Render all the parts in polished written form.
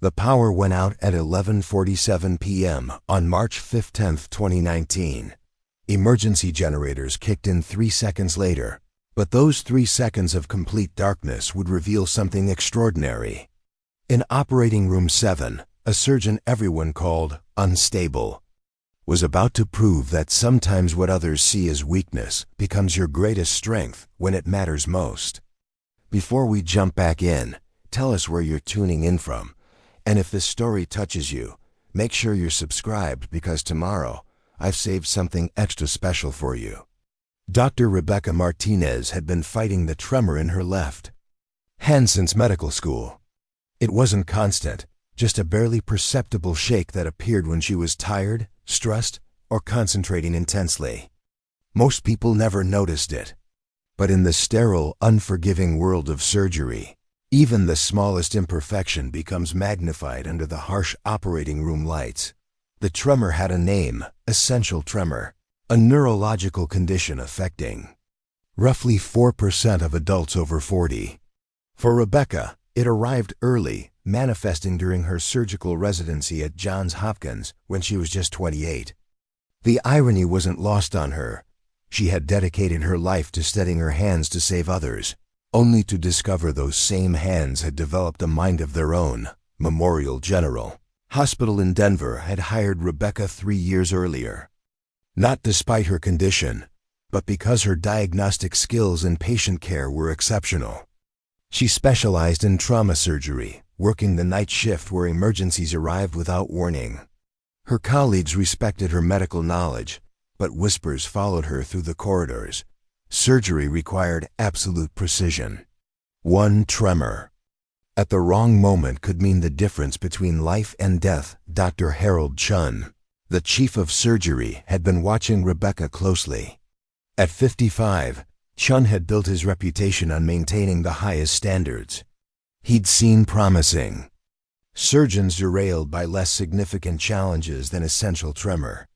The power went out at 11:47 p.m. on March 15, 2019. Emergency generators kicked in 3 seconds later, but those 3 seconds of complete darkness would reveal something extraordinary. In Operating Room 7, a surgeon everyone called unstable was about to prove that sometimes what others see as weakness becomes your greatest strength when it matters most. Before we jump back in, tell us where you're tuning in from. And if this story touches you, make sure you're subscribed because tomorrow I've saved something extra special for you. Dr. Rebecca Martinez had been fighting the tremor in her left hand since medical school. It wasn't constant, just a barely perceptible shake that appeared when she was tired, stressed, or concentrating intensely. Most people never noticed it. But in the sterile, unforgiving world of surgery, even the smallest imperfection becomes magnified under the harsh operating room lights. The tremor had a name, essential tremor, a neurological condition affecting roughly 4% of adults over 40. For Rebecca, it arrived early, manifesting during her surgical residency at Johns Hopkins when she was just 28. The irony wasn't lost on her. She had dedicated her life to steadying her hands to save others, only to discover those same hands had developed a mind of their own. Memorial General Hospital in Denver had hired Rebecca 3 years earlier. Not despite her condition, but because her diagnostic skills in patient care were exceptional. She specialized in trauma surgery, working the night shift where emergencies arrived without warning. Her colleagues respected her medical knowledge, but whispers followed her through the corridors. Surgery required absolute precision. One tremor at the wrong moment could mean the difference between life and death. Dr. Harold Chun, the chief of surgery, had been watching Rebecca closely. At 55, Chun had built his reputation on maintaining the highest standards. He'd seen promising surgeons derailed by less significant challenges than essential tremor.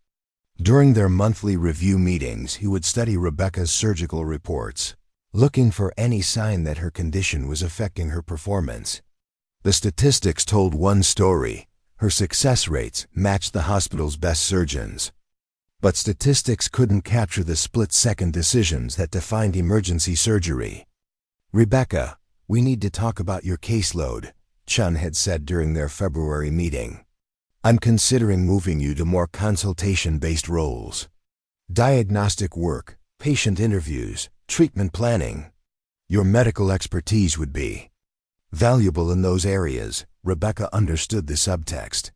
During their monthly review meetings, he would study Rebecca's surgical reports, looking for any sign that her condition was affecting her performance. The statistics told one story: her success rates matched the hospital's best surgeons. But statistics couldn't capture the split-second decisions that defined emergency surgery. "Rebecca, we need to talk about your caseload," Chun had said during their February meeting. "I'm considering moving you to more consultation-based roles. Diagnostic work, patient interviews, treatment planning. Your medical expertise would be valuable in those areas." Rebecca understood the subtext.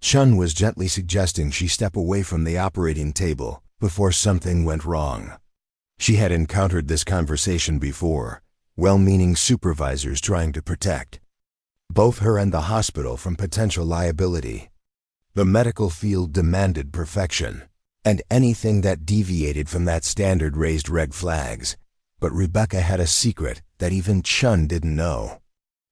Chun was gently suggesting she step away from the operating table before something went wrong. She had encountered this conversation before, well-meaning supervisors trying to protect both her and the hospital from potential liability. The medical field demanded perfection, and anything that deviated from that standard raised red flags. But Rebecca had a secret that even Chun didn't know.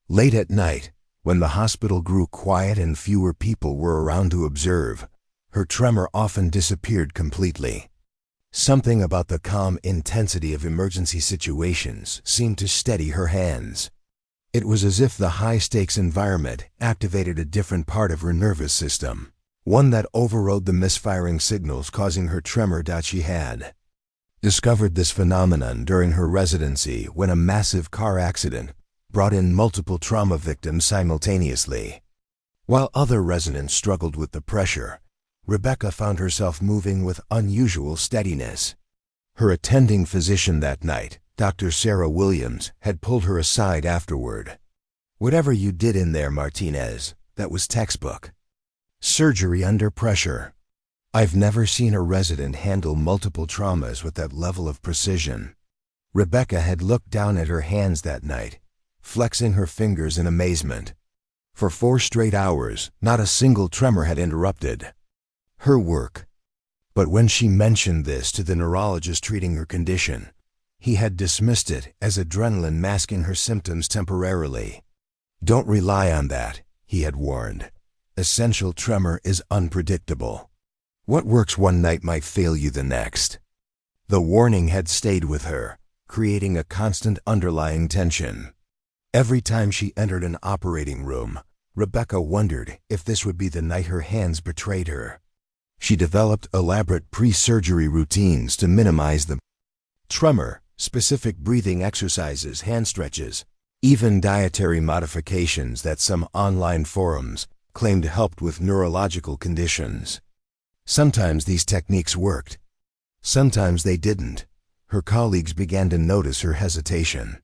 Late at night, when the hospital grew quiet and fewer people were around to observe, her tremor often disappeared completely. Something about the calm intensity of emergency situations seemed to steady her hands. It was as if the high-stakes environment activated a different part of her nervous system, one that overrode the misfiring signals causing her tremor. She had discovered this phenomenon during her residency when a massive car accident brought in multiple trauma victims simultaneously. While other residents struggled with the pressure, Rebecca found herself moving with unusual steadiness. Her attending physician that night, Dr. Sarah Williams, had pulled her aside afterward. "Whatever you did in there, Martinez, that was textbook surgery under pressure. I've never seen a resident handle multiple traumas with that level of precision." Rebecca had looked down at her hands that night, flexing her fingers in amazement. For 4 straight hours, not a single tremor had interrupted her work. But when she mentioned this to the neurologist treating her condition, he had dismissed it as adrenaline masking her symptoms temporarily. "Don't rely on that," he had warned. "Essential tremor is unpredictable. What works one night might fail you the next." The warning had stayed with her, creating a constant underlying tension. Every time she entered an operating room, Rebecca wondered if this would be the night her hands betrayed her. She developed elaborate pre-surgery routines to minimize the tremor, specific breathing exercises, hand stretches, even dietary modifications that some online forums claimed helped with neurological conditions. Sometimes these techniques worked. Sometimes they didn't. Her colleagues began to notice her hesitation.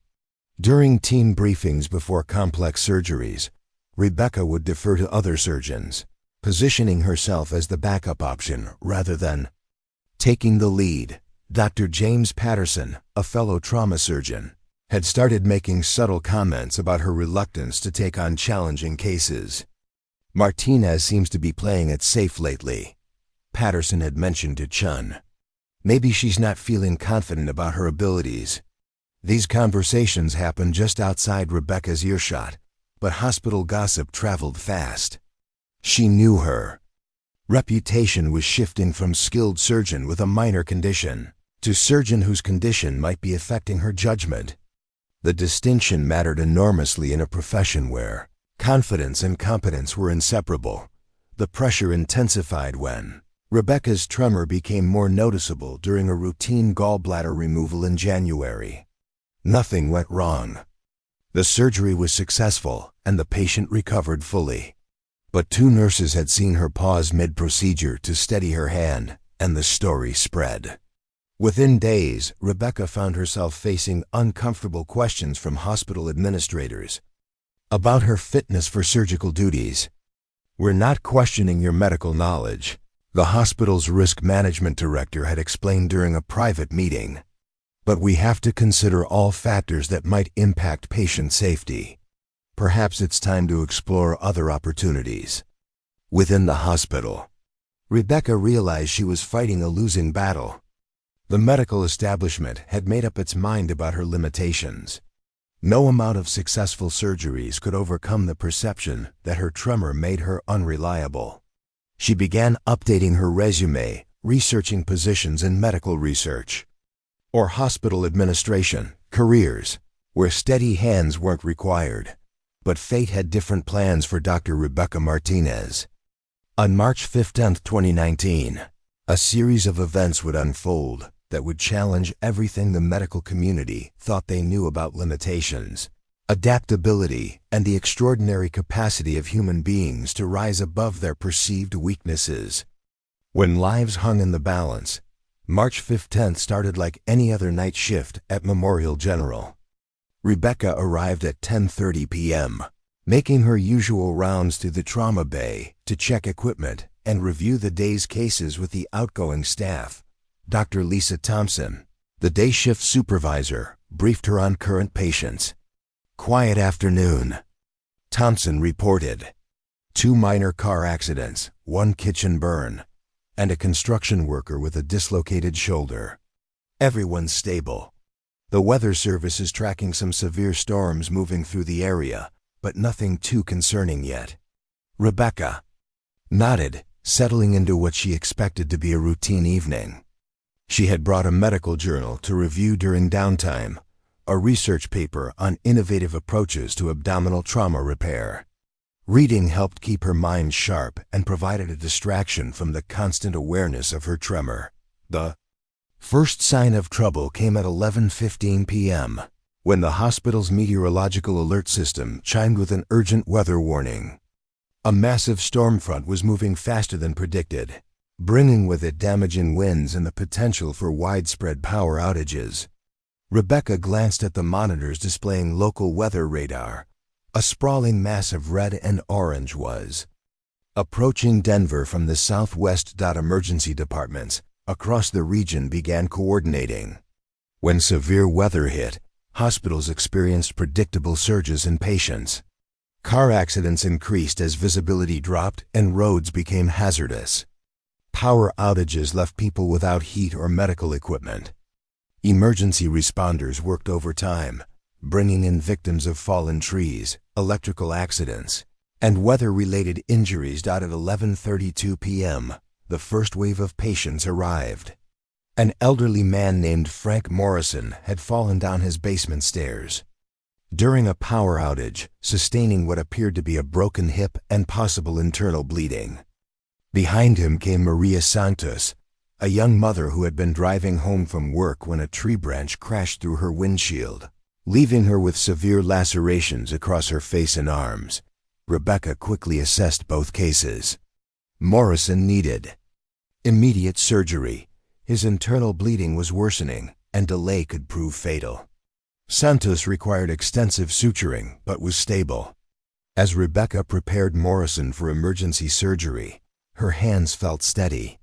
During team briefings before complex surgeries, Rebecca would defer to other surgeons, positioning herself as the backup option rather than taking the lead. Dr. James Patterson, a fellow trauma surgeon, had started making subtle comments about her reluctance to take on challenging cases. "Martinez seems to be playing it safe lately," Patterson had mentioned to Chun. "Maybe she's not feeling confident about her abilities." These conversations happened just outside Rebecca's earshot, but hospital gossip traveled fast. She knew her reputation was shifting from skilled surgeon with a minor condition to surgeon whose condition might be affecting her judgment. The distinction mattered enormously in a profession where confidence and competence were inseparable. The pressure intensified when Rebecca's tremor became more noticeable during a routine gallbladder removal in January. Nothing went wrong. The surgery was successful and the patient recovered fully. But two nurses had seen her pause mid-procedure to steady her hand, and the story spread. Within days, Rebecca found herself facing uncomfortable questions from hospital administrators about her fitness for surgical duties. "We're not questioning your medical knowledge," the hospital's risk management director had explained during a private meeting. "But we have to consider all factors that might impact patient safety. Perhaps it's time to explore other opportunities." Within the hospital, Rebecca realized she was fighting a losing battle. The medical establishment had made up its mind about her limitations. No amount of successful surgeries could overcome the perception that her tremor made her unreliable. She began updating her resume, researching positions in medical research or hospital administration, careers where steady hands weren't required. But fate had different plans for Dr. Rebecca Martinez. On March 15, 2019, a series of events would unfold that would challenge everything the medical community thought they knew about limitations, adaptability, and the extraordinary capacity of human beings to rise above their perceived weaknesses. When lives hung in the balance, March 15th started like any other night shift at Memorial General. Rebecca arrived at 10:30 p.m., making her usual rounds to the trauma bay to check equipment and review the day's cases with the outgoing staff. Dr. Lisa Thompson, the day shift supervisor, briefed her on current patients. "Quiet afternoon," Thompson reported. 2 minor car accidents, 1 kitchen burn, and a construction worker with a dislocated shoulder. "Everyone's stable. The weather service is tracking some severe storms moving through the area, but nothing too concerning yet." Rebecca nodded, settling into what she expected to be a routine evening. She had brought a medical journal to review during downtime, a research paper on innovative approaches to abdominal trauma repair. Reading helped keep her mind sharp and provided a distraction from the constant awareness of her tremor. The first sign of trouble came at 11:15 p.m., when the hospital's meteorological alert system chimed with an urgent weather warning. A massive storm front was moving faster than predicted, bringing with it damaging winds and the potential for widespread power outages. Rebecca glanced at the monitors displaying local weather radar. A sprawling mass of red and orange was approaching Denver from the southwest. Emergency departments across the region began coordinating. When severe weather hit, hospitals experienced predictable surges in patients. Car accidents increased as visibility dropped and roads became hazardous. Power outages left people without heat or medical equipment. Emergency responders worked overtime, bringing in victims of fallen trees, electrical accidents, and weather-related injuries. At 11:32 p.m., the first wave of patients arrived. An elderly man named Frank Morrison had fallen down his basement stairs. during a power outage, sustaining what appeared to be a broken hip and possible internal bleeding. Behind him came Maria Santos, a young mother who had been driving home from work when a tree branch crashed through her windshield, leaving her with severe lacerations across her face and arms. Rebecca quickly assessed both cases. Morrison needed immediate surgery. His internal bleeding was worsening, and delay could prove fatal. Santos required extensive suturing, but was stable. As Rebecca prepared Morrison for emergency surgery, her hands felt steady.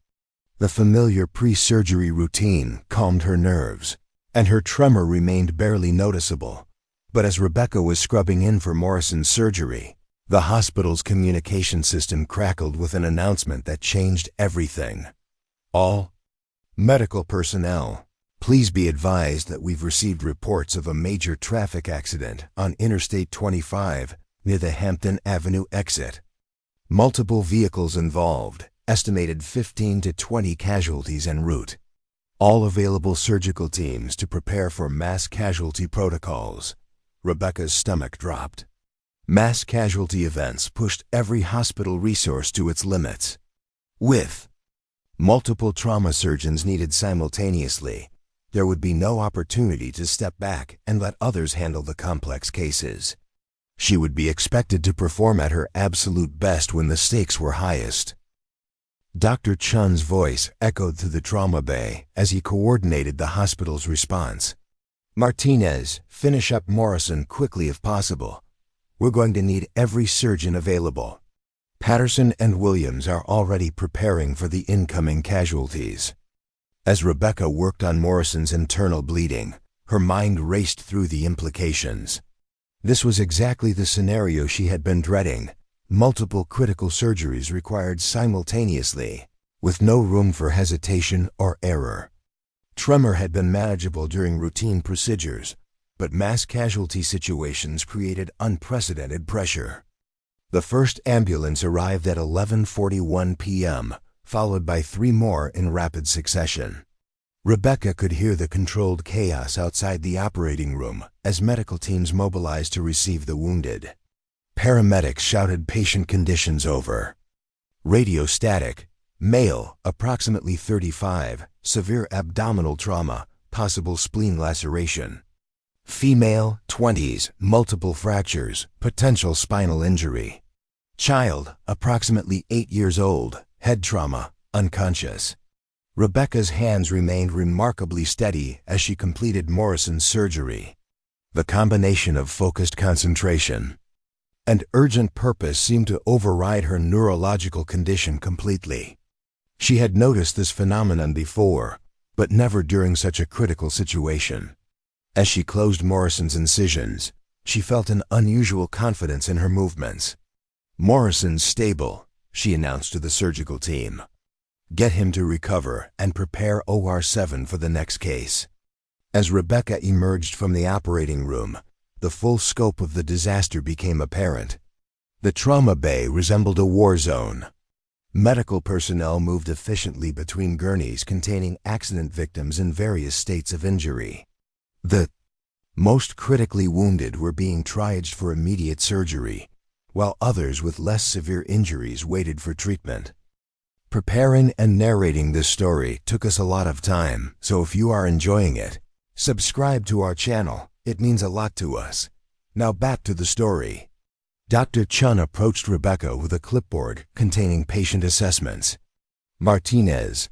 The familiar pre-surgery routine calmed her nerves, and her tremor remained barely noticeable. But as Rebecca was scrubbing in for Morrison's surgery, the hospital's communication system crackled with an announcement that changed everything. All medical personnel, please be advised that we've received reports of a major traffic accident on Interstate 25 near the Hampton Avenue exit. Multiple vehicles involved, estimated 15 to 20 casualties en route. All available surgical teams to prepare for mass casualty protocols. Rebecca's stomach dropped. Mass casualty events pushed every hospital resource to its limits. With multiple trauma surgeons needed simultaneously, there would be no opportunity to step back and let others handle the complex cases. She would be expected to perform at her absolute best when the stakes were highest. Dr. Chun's voice echoed through the trauma bay as he coordinated the hospital's response. Martinez, finish up Morrison quickly if possible. We're going to need every surgeon available. Patterson and Williams are already preparing for the incoming casualties. As Rebecca worked on Morrison's internal bleeding, her mind raced through the implications. This was exactly the scenario she had been dreading. Multiple critical surgeries required simultaneously, with no room for hesitation or error. Tremor had been manageable during routine procedures, but mass casualty situations created unprecedented pressure. The first ambulance arrived at 11:41 p.m., followed by 3 more in rapid succession. Rebecca could hear the controlled chaos outside the operating room as medical teams mobilized to receive the wounded. Paramedics shouted patient conditions over. Radio static. Male, approximately 35, severe abdominal trauma, possible spleen laceration. Female, 20s, multiple fractures, potential spinal injury. Child, approximately 8 years old, head trauma, unconscious. Rebecca's hands remained remarkably steady as she completed Morrison's surgery. The combination of focused concentration and urgent purpose seemed to override her neurological condition completely. She had noticed this phenomenon before, but never during such a critical situation. As she closed Morrison's incisions, she felt an unusual confidence in her movements. "Morrison's stable," she announced to the surgical team. "Get him to recover and prepare OR7 for the next case." As Rebecca emerged from the operating room, the full scope of the disaster became apparent. The trauma bay resembled a war zone. Medical personnel moved efficiently between gurneys containing accident victims in various states of injury. The most critically wounded were being triaged for immediate surgery, while others with less severe injuries waited for treatment. Preparing and narrating this story took us a lot of time, so if you are enjoying it, subscribe to our channel. It means a lot to us. Now back to the story. Dr. Chun approached Rebecca with a clipboard containing patient assessments. "Martinez,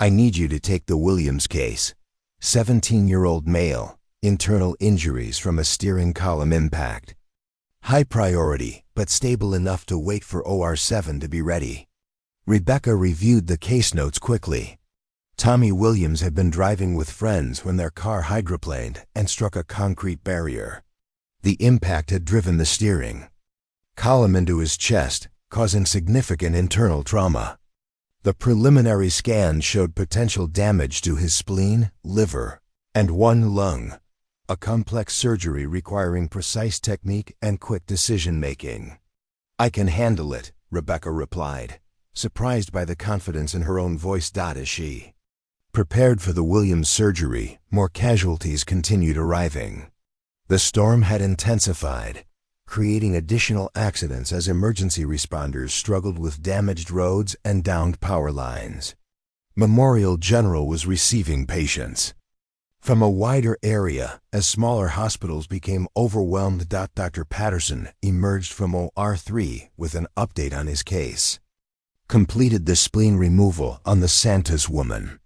I need you to take the Williams case. 17-year-old male, internal injuries from a steering column impact. High priority, but stable enough to wait for OR7 to be ready." Rebecca reviewed the case notes quickly. Tommy Williams had been driving with friends when their car hydroplaned and struck a concrete barrier. The impact had driven the steering column into his chest, causing significant internal trauma. The preliminary scan showed potential damage to his spleen, liver, and one lung, a complex surgery requiring precise technique and quick decision-making. "I can handle it," Rebecca replied, surprised by the confidence in her own voice. As she prepared for the Williams surgery, more casualties continued arriving. The storm had intensified, creating additional accidents as emergency responders struggled with damaged roads and downed power lines. Memorial General was receiving patients from a wider area as smaller hospitals became overwhelmed. Dr. Patterson emerged from OR3 with an update on his case. Completed the spleen removal on the Santos woman.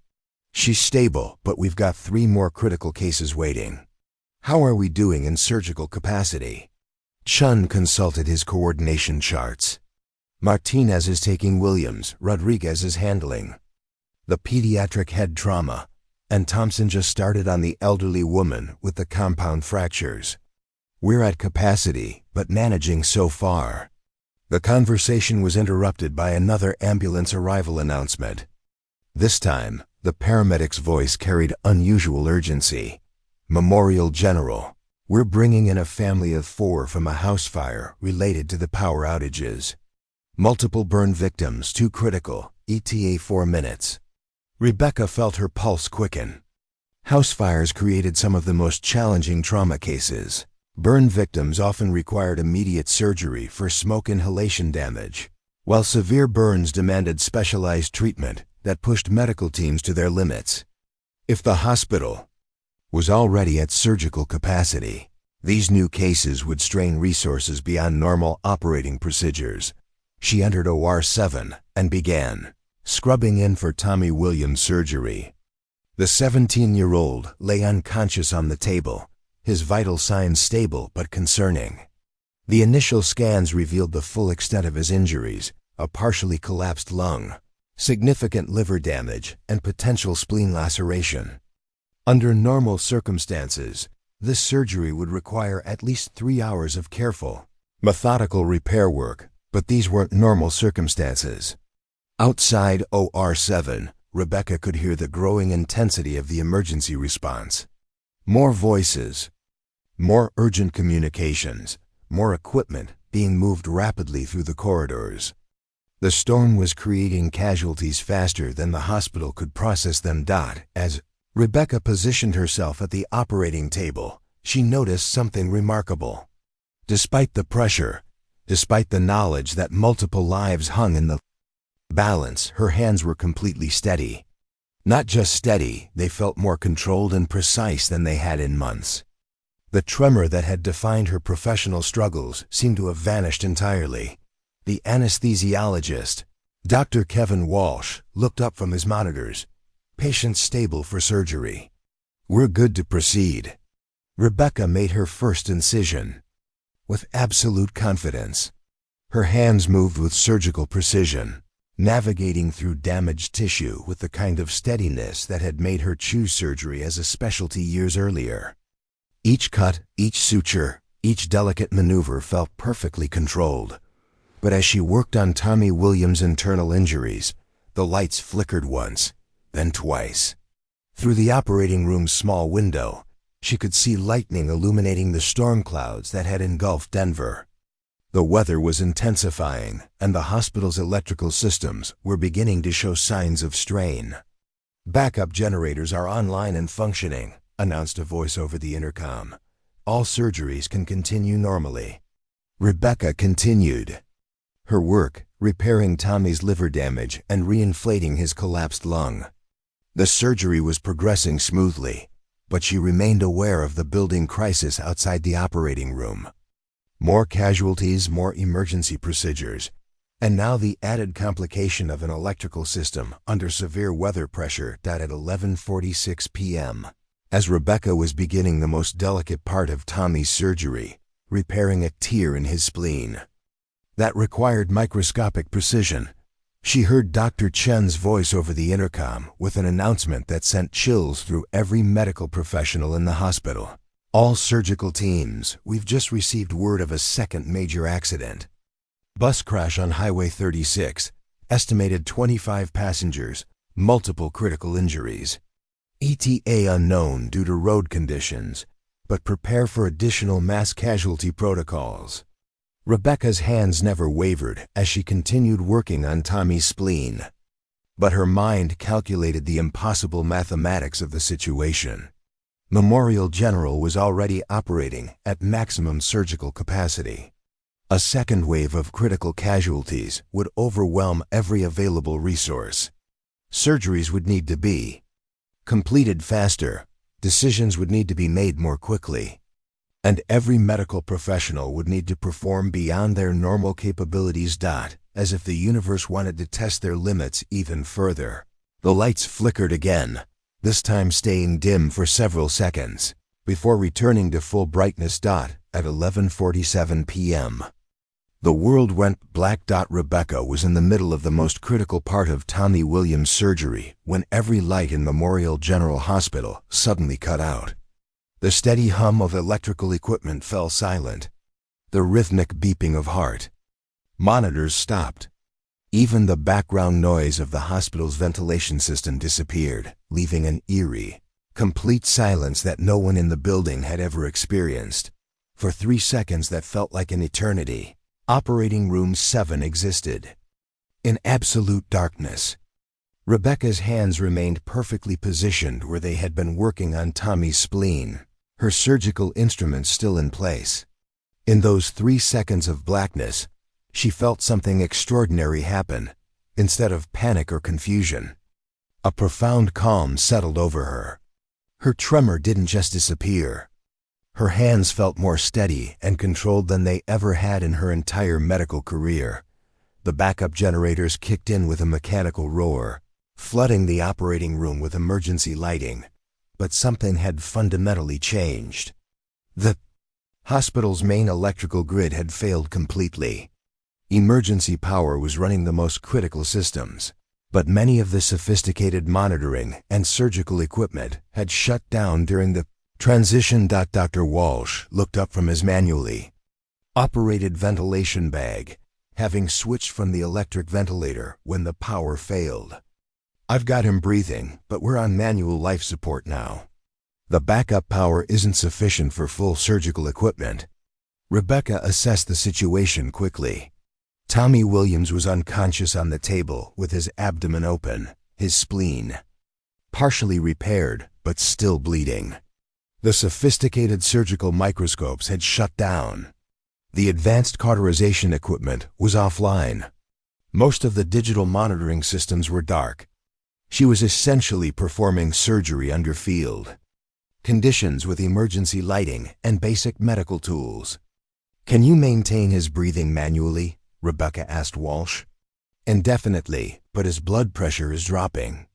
She's stable, but we've got 3 more critical cases waiting. How are we doing in surgical capacity? Chun consulted his coordination charts. Martinez is taking Williams, Rodriguez is handling the pediatric head trauma, and Thompson just started on the elderly woman with the compound fractures. We're at capacity, but managing so far. The conversation was interrupted by another ambulance arrival announcement. This time, the paramedic's voice carried unusual urgency. Memorial General, we're bringing in a family of 4 from a house fire related to the power outages. Multiple burn victims, 2 critical, ETA 4 minutes. Rebecca felt her pulse quicken. House fires created some of the most challenging trauma cases. Burn victims often required immediate surgery for smoke inhalation damage, while severe burns demanded specialized treatment that pushed medical teams to their limits. If the hospital was already at surgical capacity, these new cases would strain resources beyond normal operating procedures. She entered OR 7 and began scrubbing in for Tommy Williams' surgery. The 17-year-old lay unconscious on the table, his vital signs stable but concerning. The initial scans revealed the full extent of his injuries: a partially collapsed lung, significant liver damage, and potential spleen laceration. Under normal circumstances, this surgery would require at least 3 hours of careful, methodical repair work, but these weren't normal circumstances. Outside OR 7, Rebecca could hear the growing intensity of the emergency response. More voices, more urgent communications, more equipment being moved rapidly through the corridors. The storm was creating casualties faster than the hospital could process them. As Rebecca positioned herself at the operating table, she noticed something remarkable. Despite the pressure, despite the knowledge that multiple lives hung in the balance, her hands were completely steady. Not just steady, they felt more controlled and precise than they had in months. The tremor that had defined her professional struggles seemed to have vanished entirely. The anesthesiologist, Dr. Kevin Walsh, looked up from his monitors. Patient stable for surgery. We're good to proceed. Rebecca made her first incision with absolute confidence. Her hands moved with surgical precision, navigating through damaged tissue with the kind of steadiness that had made her choose surgery as a specialty years earlier. Each cut, each suture, each delicate maneuver felt perfectly controlled. But as she worked on Tommy Williams' internal injuries, the lights flickered once, then twice. Through the operating room's small window, she could see lightning illuminating the storm clouds that had engulfed Denver. The weather was intensifying, and the hospital's electrical systems were beginning to show signs of strain. "Backup generators are online and functioning," announced a voice over the intercom. "All surgeries can continue normally." Rebecca continued her work, repairing Tommy's liver damage and reinflating his collapsed lung. The surgery was progressing smoothly, but she remained aware of the building crisis outside the operating room. More casualties, more emergency procedures, and now the added complication of an electrical system under severe weather pressure. At 11:46 p.m., as Rebecca was beginning the most delicate part of Tommy's surgery, repairing a tear in his spleen that required microscopic precision, she heard Dr. Chen's voice over the intercom with an announcement that sent chills through every medical professional in the hospital. "All surgical teams, we've just received word of a second major accident. Bus crash on Highway 36, estimated 25 passengers, multiple critical injuries. ETA unknown due to road conditions, but prepare for additional mass casualty protocols." Rebecca's hands never wavered as she continued working on Tommy's spleen. But her mind calculated the impossible mathematics of the situation. Memorial General was already operating at maximum surgical capacity. A second wave of critical casualties would overwhelm every available resource. Surgeries would need to be completed faster, decisions would need to be made more quickly, and every medical professional would need to perform beyond their normal capabilities. As if the universe wanted to test their limits even further. The lights flickered again, this time staying dim for several seconds, before returning to full brightness. At 11:47 p.m. The world went black. Rebecca was in the middle of the most critical part of Tommy Williams' surgery when every light in Memorial General Hospital suddenly cut out. The steady hum of electrical equipment fell silent. The rhythmic beeping of heart monitors stopped. Even the background noise of the hospital's ventilation system disappeared, leaving an eerie, complete silence that no one in the building had ever experienced. For 3 seconds that felt like an eternity, Operating Room 7 existed. In absolute darkness. Rebecca's hands remained perfectly positioned where they had been working on Tommy's spleen, her surgical instruments still in place. In those 3 seconds of blackness, she felt something extraordinary happen, instead of panic or confusion. A profound calm settled over her. Her tremor didn't just disappear. Her hands felt more steady and controlled than they ever had in her entire medical career. The backup generators kicked in with a mechanical roar, flooding the operating room with emergency lighting. But something had fundamentally changed. The hospital's main electrical grid had failed completely. Emergency power was running the most critical systems, but many of the sophisticated monitoring and surgical equipment had shut down during the transition. Dr. Walsh looked up from his manually operated ventilation bag, having switched from the electric ventilator when the power failed. "I've got him breathing, but we're on manual life support now. The backup power isn't sufficient for full surgical equipment." Rebecca assessed the situation quickly. Tommy Williams was unconscious on the table with his abdomen open, his spleen partially repaired but still bleeding. The sophisticated surgical microscopes had shut down. The advanced cauterization equipment was offline. Most of the digital monitoring systems were dark. She was essentially performing surgery under field conditions with emergency lighting and basic medical tools. "Can you maintain his breathing manually?" Rebecca asked Walsh. "Indefinitely, but his blood pressure is dropping.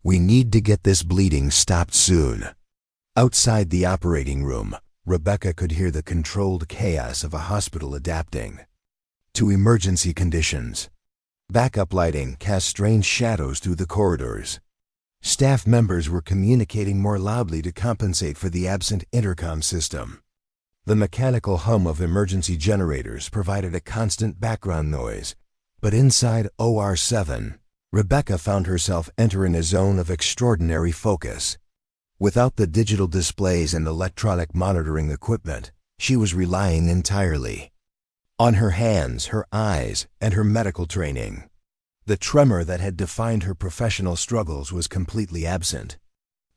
We need to get this bleeding stopped soon." Outside the operating room, Rebecca could hear the controlled chaos of a hospital adapting to emergency conditions. Backup lighting cast strange shadows through the corridors. Staff members were communicating more loudly to compensate for the absent intercom system. The mechanical hum of emergency generators provided a constant background noise, but inside OR 7, Rebecca found herself entering a zone of extraordinary focus. Without the digital displays and electronic monitoring equipment, she was relying entirely on her hands, her eyes, and her medical training. The tremor that had defined her professional struggles was completely absent.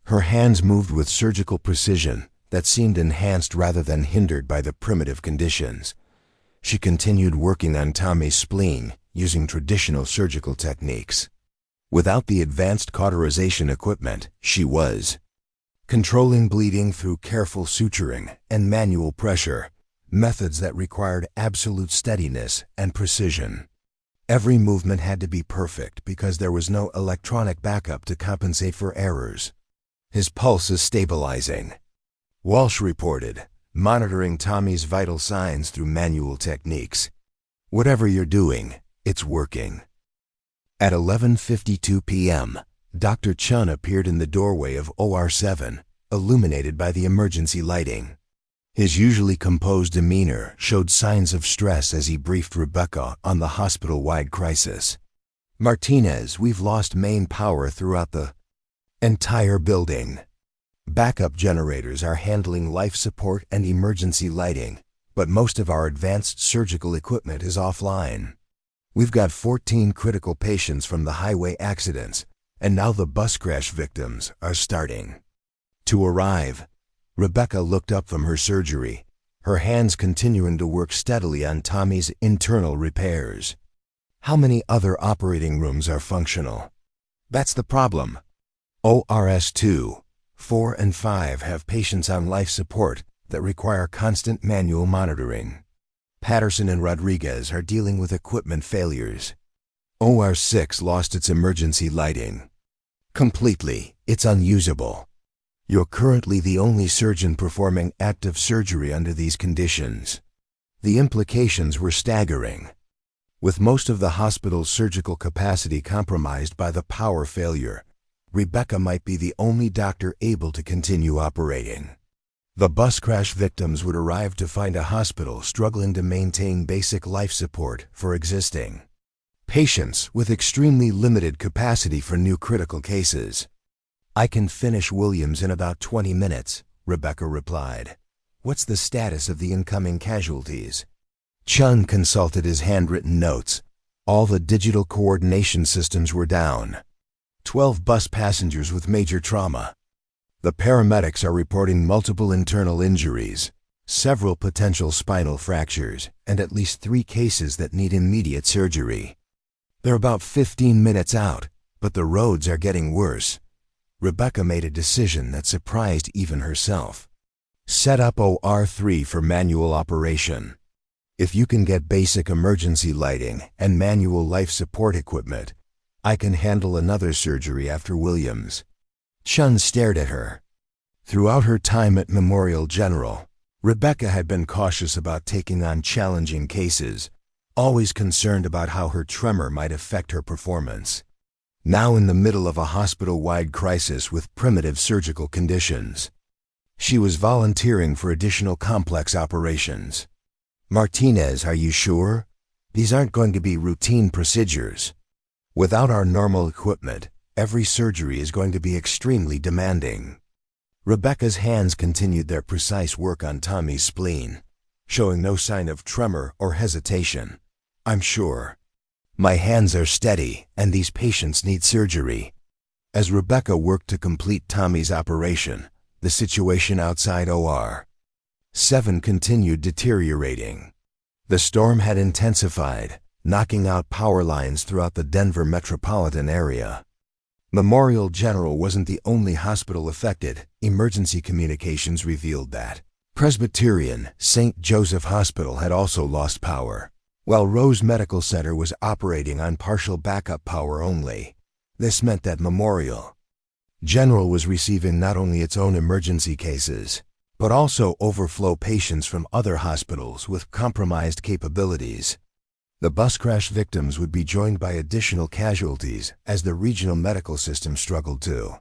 Her hands moved with surgical precision that seemed enhanced rather than hindered by the primitive conditions. She continued working on Tommy's spleen using traditional surgical techniques. Without the advanced cauterization equipment, she was controlling bleeding through careful suturing and manual pressure, methods that required absolute steadiness and precision. Every movement had to be perfect because there was no electronic backup to compensate for errors. "His pulse is stabilizing," Walsh reported, monitoring Tommy's vital signs through manual techniques. "Whatever you're doing, it's working." At 11:52 p.m., Dr. Chun appeared in the doorway of OR 7, illuminated by the emergency lighting. His usually composed demeanor showed signs of stress as he briefed Rebecca on the hospital-wide crisis. "Martinez, we've lost main power throughout the entire building. Backup generators are handling life support and emergency lighting, but most of our advanced surgical equipment is offline. We've got 14 critical patients from the highway accidents, and now the bus crash victims are starting to arrive." Rebecca looked up from her surgery, her hands continuing to work steadily on Tommy's internal repairs. How many other operating rooms are functional? That's the problem. ORS 2, 4, and 5 have patients on life support that require constant manual monitoring. Patterson and Rodriguez are dealing with equipment failures. OR 6 lost its emergency lighting. Completely, it's unusable. You're currently the only surgeon performing active surgery under these conditions. The implications were staggering. With most of the hospital's surgical capacity compromised by the power failure, Rebecca might be the only doctor able to continue operating. The bus crash victims would arrive to find a hospital struggling to maintain basic life support for existing patients with extremely limited capacity for new critical cases. "I can finish Williams in about 20 minutes, Rebecca replied. "What's the status of the incoming casualties?" Chun consulted his handwritten notes. All the digital coordination systems were down. 12 bus passengers with major trauma. The paramedics are reporting multiple internal injuries, several potential spinal fractures, and at least 3 cases that need immediate surgery. They're about 15 minutes out, but the roads are getting worse. Rebecca made a decision that surprised even herself. Set up OR 3 for manual operation. If you can get basic emergency lighting and manual life support equipment, I can handle another surgery after Williams. Chun stared at her. Throughout her time at Memorial General, Rebecca had been cautious about taking on challenging cases, always concerned about how her tremor might affect her performance. Now in the middle of a hospital-wide crisis with primitive surgical conditions, she was volunteering for additional complex operations. "Martinez, are you sure? These aren't going to be routine procedures. Without our normal equipment, every surgery is going to be extremely demanding." Rebecca's hands continued their precise work on Tommy's spleen, showing no sign of tremor or hesitation. "I'm sure. My hands are steady, and these patients need surgery." As Rebecca worked to complete Tommy's operation, the situation outside OR 7 continued deteriorating. The storm had intensified, knocking out power lines throughout the Denver metropolitan area. Memorial General wasn't the only hospital affected. Emergency communications revealed that Presbyterian St. Joseph Hospital had also lost power, while Rose Medical Center was operating on partial backup power only. This meant that Memorial General was receiving not only its own emergency cases, but also overflow patients from other hospitals with compromised capabilities. The bus crash victims would be joined by additional casualties as the regional medical system struggled to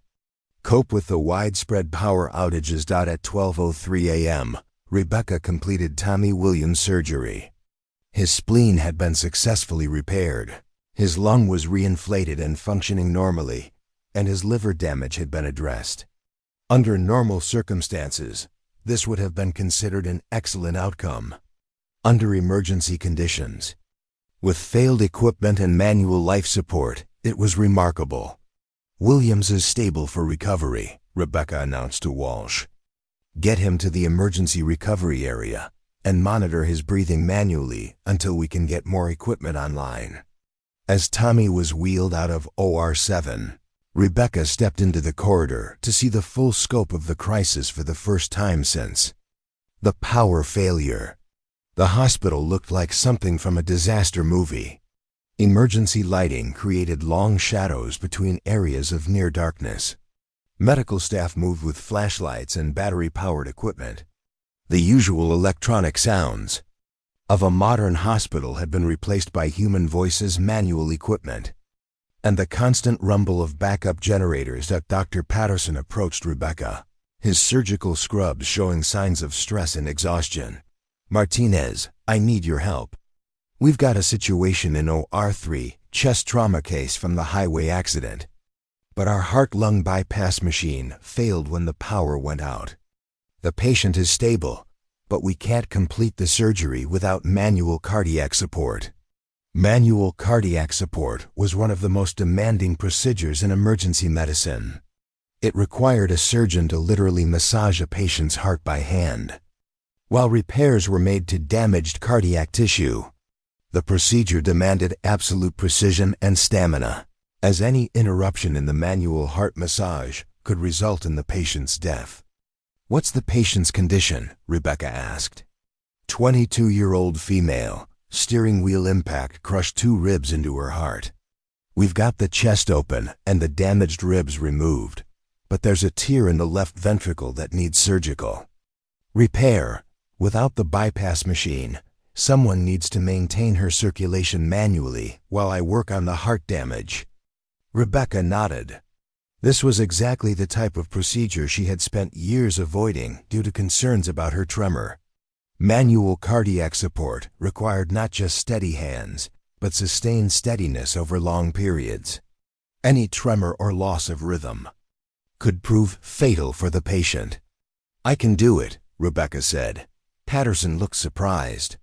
cope with the widespread power outages. At 12:03 a.m., Rebecca completed Tommy Williams' surgery. His spleen had been successfully repaired, his lung was reinflated and functioning normally, and his liver damage had been addressed. Under normal circumstances, this would have been considered an excellent outcome. Under emergency conditions, with failed equipment and manual life support, it was remarkable. "Williams is stable for recovery," Rebecca announced to Walsh. "Get him to the emergency recovery area and monitor his breathing manually until we can get more equipment online." As Tommy was wheeled out of OR 7, Rebecca stepped into the corridor to see the full scope of the crisis for the first time since the power failure. The hospital looked like something from a disaster movie. Emergency lighting created long shadows between areas of near darkness. Medical staff moved with flashlights and battery-powered equipment. The usual electronic sounds of a modern hospital had been replaced by human voices, manual equipment, and the constant rumble of backup generators. Dr. Patterson approached Rebecca, his surgical scrubs showing signs of stress and exhaustion. "Martinez, I need your help. We've got a situation in OR 3, chest trauma case from the highway accident. But our heart-lung bypass machine failed when the power went out. The patient is stable, but we can't complete the surgery without manual cardiac support." Manual cardiac support was one of the most demanding procedures in emergency medicine. It required a surgeon to literally massage a patient's heart by hand, while repairs were made to damaged cardiac tissue. The procedure demanded absolute precision and stamina, as any interruption in the manual heart massage could result in the patient's death. "What's the patient's condition?" Rebecca asked. 22-year-old female. Steering wheel impact crushed 2 ribs into her heart. "We've got the chest open and the damaged ribs removed, but there's a tear in the left ventricle that needs surgical repair. Without the bypass machine, someone needs to maintain her circulation manually while I work on the heart damage." Rebecca nodded. This was exactly the type of procedure she had spent years avoiding due to concerns about her tremor. Manual cardiac support required not just steady hands, but sustained steadiness over long periods. Any tremor or loss of rhythm could prove fatal for the patient. "I can do it," Rebecca said. Patterson looked surprised.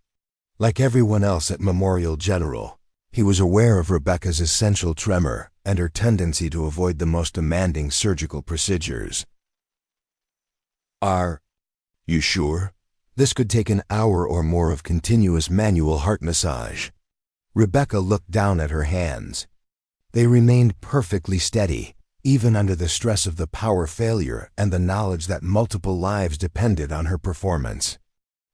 Like everyone else at Memorial General, he was aware of Rebecca's essential tremor and her tendency to avoid the most demanding surgical procedures. "Are you sure? This could take an hour or more of continuous manual heart massage." Rebecca looked down at her hands. They remained perfectly steady, even under the stress of the power failure and the knowledge that multiple lives depended on her performance.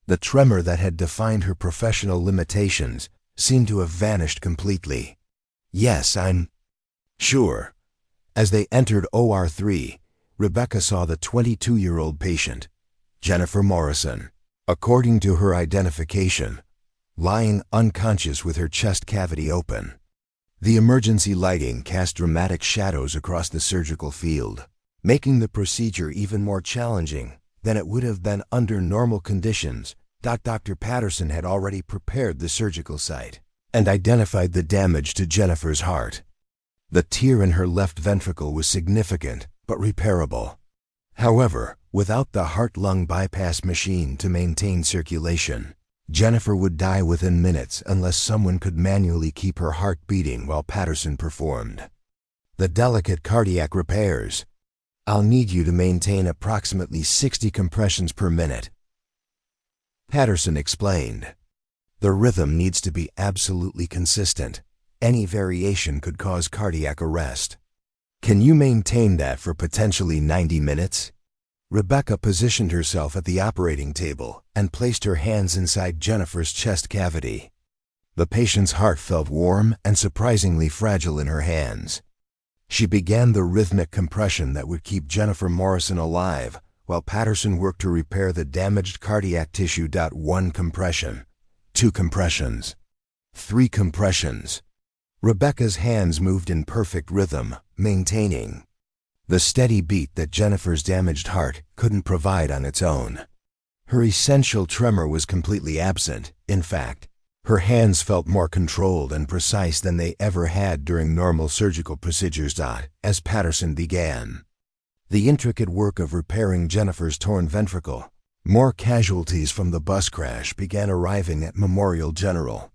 The tremor that had defined her professional limitations seemed to have vanished completely. "Yes, I'm sure." As they entered OR 3, Rebecca saw the 22-year-old patient, Jennifer Morrison, according to her identification, lying unconscious with her chest cavity open. The emergency lighting cast dramatic shadows across the surgical field, making the procedure even more challenging than it would have been under normal conditions. Dr. Patterson had already prepared the surgical site and identified the damage to Jennifer's heart. The tear in her left ventricle was significant but repairable. However, without the heart-lung bypass machine to maintain circulation, Jennifer would die within minutes unless someone could manually keep her heart beating while Patterson performed the delicate cardiac repairs. "I'll need you to maintain approximately 60 compressions per minute," Patterson explained. "The rhythm needs to be absolutely consistent. Any variation could cause cardiac arrest." "Can you maintain that for potentially 90 minutes? Rebecca positioned herself at the operating table and placed her hands inside Jennifer's chest cavity. The patient's heart felt warm and surprisingly fragile in her hands. She began the rhythmic compression that would keep Jennifer Morrison alive, while Patterson worked to repair the damaged cardiac tissue. 1 compression, 2 compressions, 3 compressions. Rebecca's hands moved in perfect rhythm, maintaining the steady beat that Jennifer's damaged heart couldn't provide on its own. Her essential tremor was completely absent. In fact, her hands felt more controlled and precise than they ever had during normal surgical procedures. As Patterson began the intricate work of repairing Jennifer's torn ventricle, more casualties from the bus crash began arriving at Memorial General.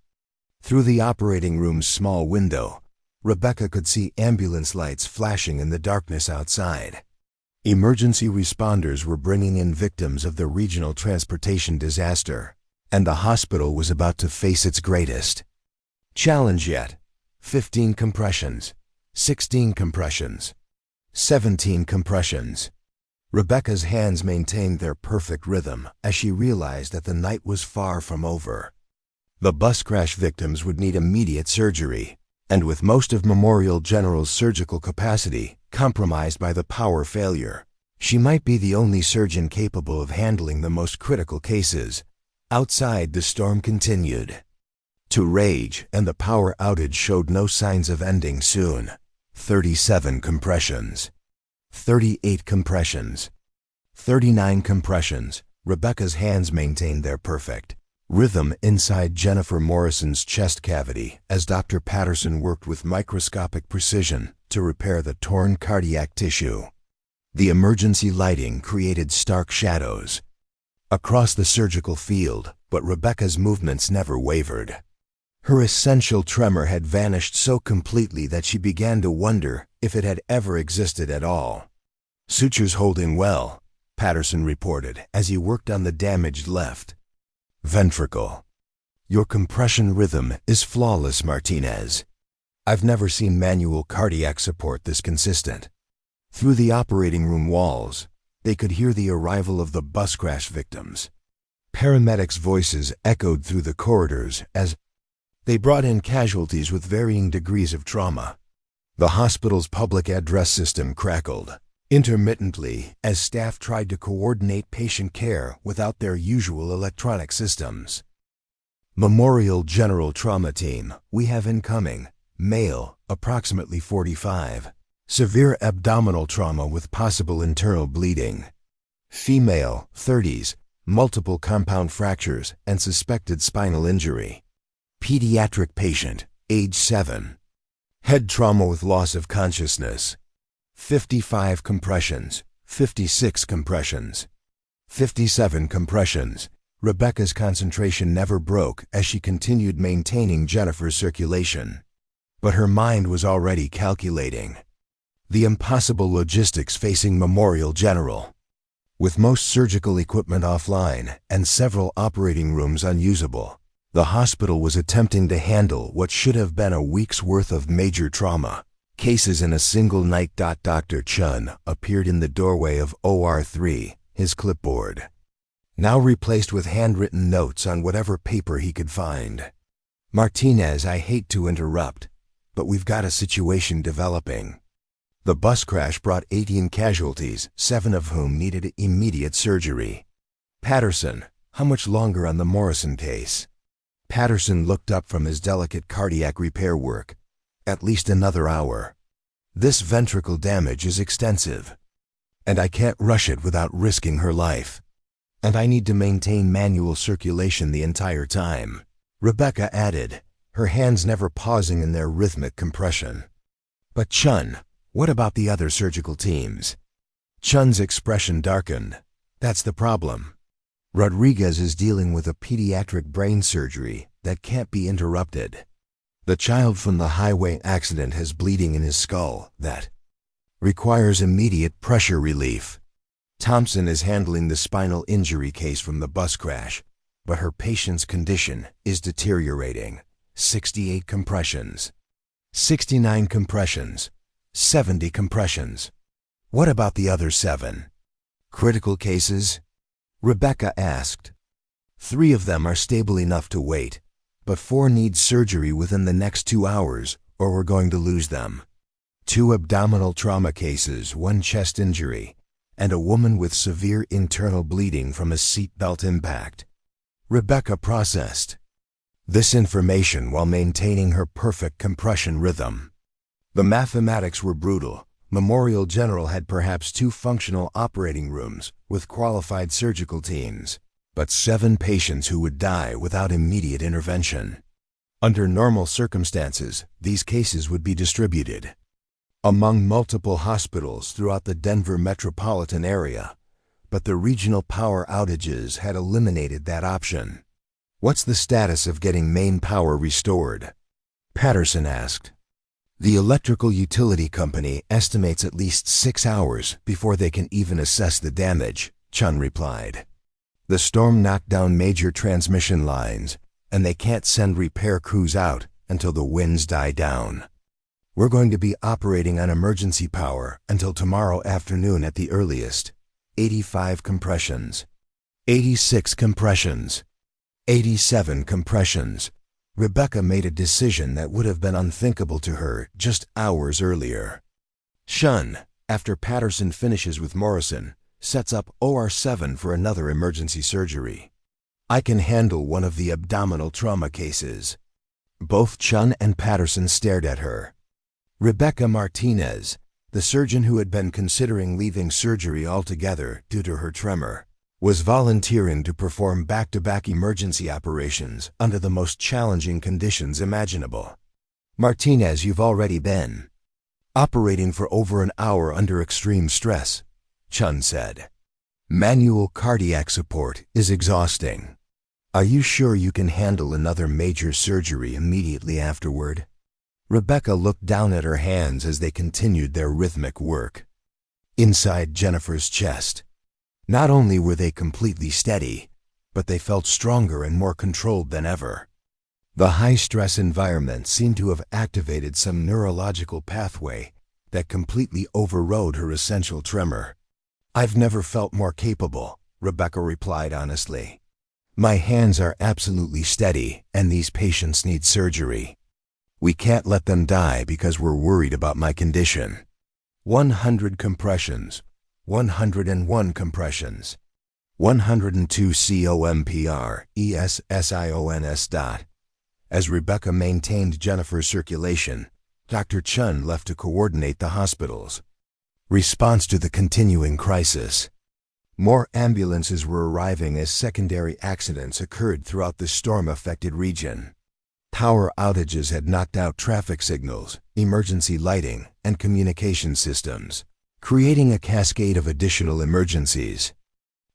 Through the operating room's small window, Rebecca could see ambulance lights flashing in the darkness outside. Emergency responders were bringing in victims of the regional transportation disaster, and the hospital was about to face its greatest challenge yet. 15 compressions, 16 compressions, 17 compressions. Rebecca's hands maintained their perfect rhythm as she realized that the night was far from over. The bus crash victims would need immediate surgery, and with most of Memorial General's surgical capacity compromised by the power failure, she might be the only surgeon capable of handling the most critical cases. Outside, the storm continued to rage, and the power outage showed no signs of ending soon. 37 compressions, 38 compressions, 39 compressions. Rebecca's hands maintained their perfect rhythm inside Jennifer Morrison's chest cavity as Dr. Patterson worked with microscopic precision to repair the torn cardiac tissue. The emergency lighting created stark shadows across the surgical field, but Rebecca's movements never wavered. Her essential tremor had vanished so completely that she began to wonder if it had ever existed at all. Sutures holding well, Patterson reported as he worked on the damaged left ventricle. Your compression rhythm is flawless, Martinez. I've never seen manual cardiac support this consistent. Through the operating room walls, they could hear the arrival of the bus crash victims. Paramedics' voices echoed through the corridors as they brought in casualties with varying degrees of trauma. The hospital's public address system crackled intermittently as staff tried to coordinate patient care without their usual electronic systems. Memorial General Trauma Team, we have incoming. Male, approximately 45. Severe abdominal trauma with possible internal bleeding. Female, 30s, multiple compound fractures and suspected spinal injury. Pediatric patient, age 7. Head trauma with loss of consciousness. 55 compressions, 56 compressions, 57 compressions. Rebecca's concentration never broke as she continued maintaining Jennifer's circulation. But her mind was already calculating the impossible logistics facing Memorial General. With most surgical equipment offline and several operating rooms unusable, the hospital was attempting to handle what should have been a week's worth of major trauma cases in a single night. Dr. Chun appeared in the doorway of OR3, his clipboard now replaced with handwritten notes on whatever paper he could find. Martinez, I hate to interrupt, but we've got a situation developing. The bus crash brought 18 casualties, 7 of whom needed immediate surgery. Patterson, how much longer on the Morrison case? Patterson looked up from his delicate cardiac repair work. At least another hour. This ventricle damage is extensive, and I can't rush it without risking her life. And I need to maintain manual circulation the entire time, Rebecca added, her hands never pausing in their rhythmic compression. But Chun, what about the other surgical teams? Chun's expression darkened. That's the problem. Rodriguez is dealing with a pediatric brain surgery that can't be interrupted. The child from the highway accident has bleeding in his skull that requires immediate pressure relief. Thompson is handling the spinal injury case from the bus crash, but her patient's condition is deteriorating. 68 compressions, 69 compressions, 70 compressions. What about the other 7? Critical cases? Rebecca asked. 3 of them are stable enough to wait, but 4 need surgery within the next 2 hours, or we're going to lose them. 2 abdominal trauma cases, 1 chest injury, and a woman with severe internal bleeding from a seatbelt impact. Rebecca processed this information while maintaining her perfect compression rhythm. The mathematics were brutal. Memorial General had perhaps 2 functional operating rooms with qualified surgical teams, but 7 patients who would die without immediate intervention. Under normal circumstances, these cases would be distributed among multiple hospitals throughout the Denver metropolitan area, but the regional power outages had eliminated that option. What's the status of getting main power restored? Patterson asked. The electrical utility company estimates at least 6 hours before they can even assess the damage, Chun replied. The storm knocked down major transmission lines, and they can't send repair crews out until the winds die down. We're going to be operating on emergency power until tomorrow afternoon at the earliest. 85 compressions, 86 compressions, 87 compressions. Rebecca made a decision that would have been unthinkable to her just hours earlier. Chun, after Patterson finishes with Morrison, sets up OR7 for another emergency surgery. I can handle one of the abdominal trauma cases. Both Chun and Patterson stared at her. Rebecca Martinez, the surgeon who had been considering leaving surgery altogether due to her tremor, was volunteering to perform back-to-back emergency operations under the most challenging conditions imaginable. Martinez, you've already been operating for over an hour under extreme stress, Chun said. Manual cardiac support is exhausting. Are you sure you can handle another major surgery immediately afterward? Rebecca looked down at her hands as they continued their rhythmic work. inside Jennifer's chest. Not only were they completely steady, but they felt stronger and more controlled than ever. The high-stress environment seemed to have activated some neurological pathway that completely overrode her essential tremor. "I've never felt more capable," Rebecca replied honestly. "My hands are absolutely steady, and these patients need surgery. We can't let them die because we're worried about my condition." 100 compressions, 101 compressions, 102 COMPR, ESSIONS. As Rebecca maintained Jennifer's circulation, Dr. Chun left to coordinate the hospital's response to the continuing crisis. More ambulances were arriving as secondary accidents occurred throughout the storm-affected region. Power outages had knocked out traffic signals, emergency lighting, and communication systems, creating a cascade of additional emergencies.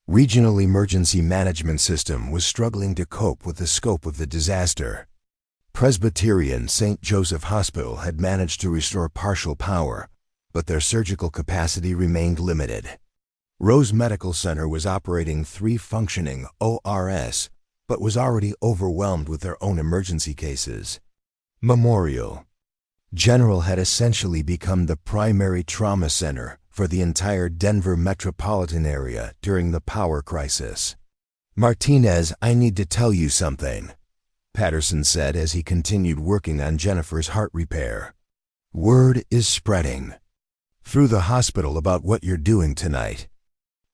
Regional Emergency Management System was struggling to cope with the scope of the disaster. Presbyterian St. Joseph Hospital had managed to restore partial power, but their surgical capacity remained limited. Rose Medical Center was operating 3 functioning ORS, but was already overwhelmed with their own emergency cases. Memorial General had essentially become the primary trauma center for the entire Denver metropolitan area during the power crisis. "Martinez, I need to tell you something," Patterson said as he continued working on Jennifer's heart repair. "Word is spreading through the hospital about what you're doing tonight.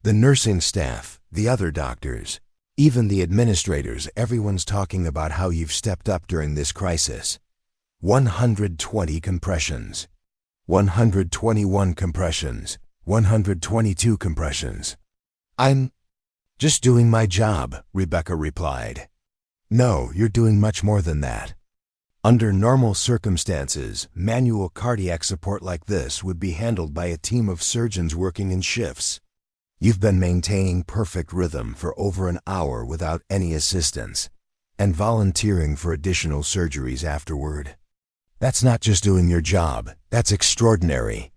The nursing staff, the other doctors, even the administrators, everyone's talking about how you've stepped up during this crisis. 120 compressions, 121 compressions, 122 compressions. I'm just doing my job," Rebecca replied. "No, you're doing much more than that. Under normal circumstances, manual cardiac support like this would be handled by a team of surgeons working in shifts. You've been maintaining perfect rhythm for over an hour without any assistance, and volunteering for additional surgeries afterward. That's not just doing your job, that's extraordinary."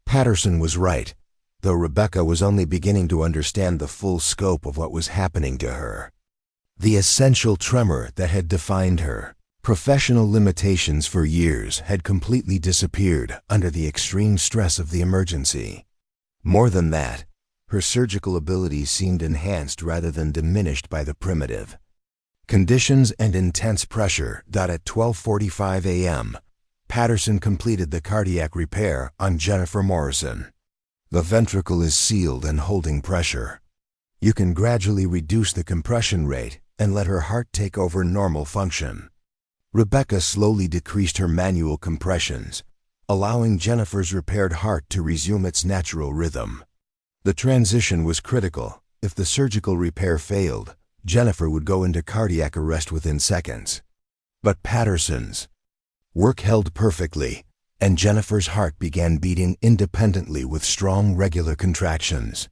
Patterson was right, though Rebecca was only beginning to understand the full scope of what was happening to her. The essential tremor that had defined her, professional limitations for years, had completely disappeared under the extreme stress of the emergency. More than that, her surgical abilities seemed enhanced rather than diminished by the primitive conditions and intense pressure. At 12:45 a.m., Patterson completed the cardiac repair on Jennifer Morrison. "The ventricle is sealed and holding pressure. You can gradually reduce the compression rate and let her heart take over normal function." Rebecca slowly decreased her manual compressions, allowing Jennifer's repaired heart to resume its natural rhythm. The transition was critical. If the surgical repair failed, Jennifer would go into cardiac arrest within seconds. But Patterson's work held perfectly, and Jennifer's heart began beating independently with strong, regular contractions.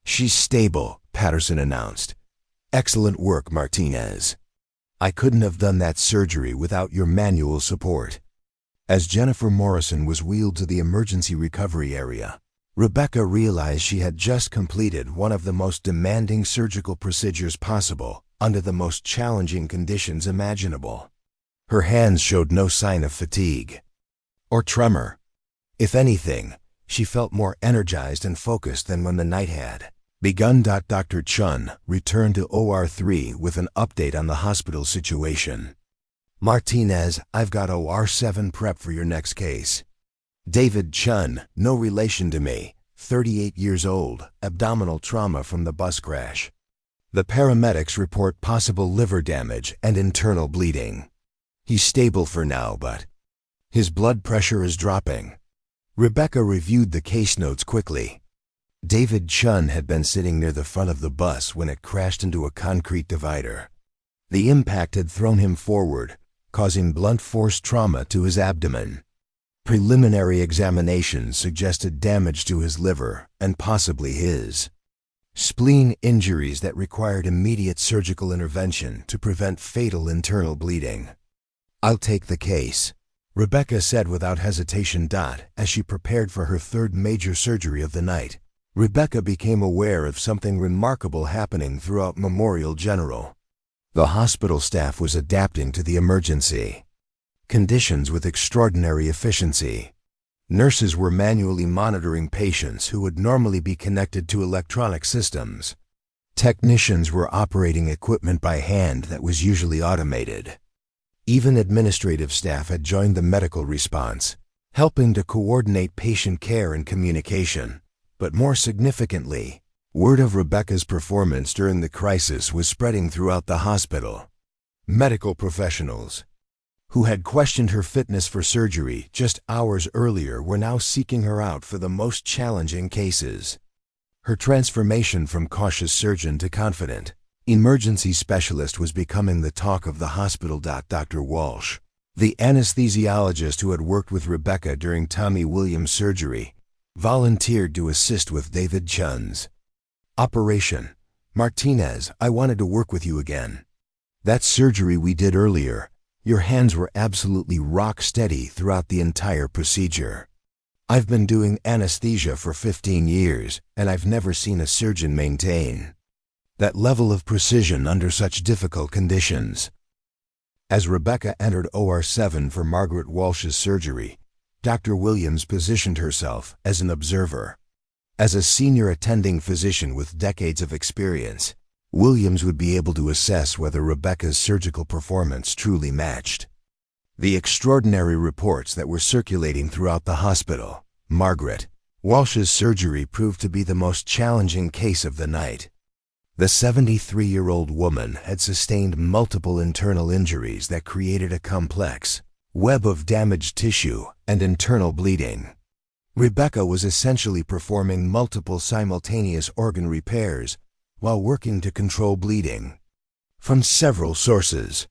"She's stable," Patterson announced. "Excellent work, Martinez. I couldn't have done that surgery without your manual support." As Jennifer Morrison was wheeled to the emergency recovery area, Rebecca realized she had just completed one of the most demanding surgical procedures possible under the most challenging conditions imaginable. Her hands showed no sign of fatigue or tremor. If anything, she felt more energized and focused than when the night had begun. Dr. Chun returned to OR3 with an update on the hospital situation. "Martinez, I've got OR7 prep for your next case. David Chun, no relation to me, 38 years old, abdominal trauma from the bus crash. The paramedics report possible liver damage and internal bleeding. He's stable for now, but his blood pressure is dropping." Rebecca reviewed the case notes quickly. David Chun had been sitting near the front of the bus when it crashed into a concrete divider. The impact had thrown him forward, causing blunt force trauma to his abdomen. Preliminary examinations suggested damage to his liver and possibly his spleen, injuries that required immediate surgical intervention to prevent fatal internal bleeding. "I'll take the case," Rebecca said without hesitation. As she prepared for her third major surgery of the night, Rebecca became aware of something remarkable happening throughout Memorial General. The hospital staff was adapting to the emergency conditions with extraordinary efficiency. Nurses were manually monitoring patients who would normally be connected to electronic systems. Technicians were operating equipment by hand that was usually automated. Even administrative staff had joined the medical response, helping to coordinate patient care and communication. But more significantly, word of Rebecca's performance during the crisis was spreading throughout the hospital. Medical professionals who had questioned her fitness for surgery just hours earlier were now seeking her out for the most challenging cases. Her transformation from cautious surgeon to confident emergency specialist was becoming the talk of the hospital. Dr. Walsh, the anesthesiologist who had worked with Rebecca during Tommy Williams' surgery, volunteered to assist with David Chun's operation. "Martinez, I wanted to work with you again. That surgery we did earlier, your hands were absolutely rock steady throughout the entire procedure. I've been doing anesthesia for 15 years, and I've never seen a surgeon maintain that level of precision under such difficult conditions." As Rebecca entered OR 7 for Margaret Walsh's surgery, Dr. Williams positioned herself as an observer. As a senior attending physician with decades of experience, Williams would be able to assess whether Rebecca's surgical performance truly matched the extraordinary reports that were circulating throughout the hospital. Margaret Walsh's surgery proved to be the most challenging case of the night. The 73-year-old woman had sustained multiple internal injuries that created a complex web of damaged tissue and internal bleeding. Rebecca was essentially performing multiple simultaneous organ repairs while working to control bleeding from several sources: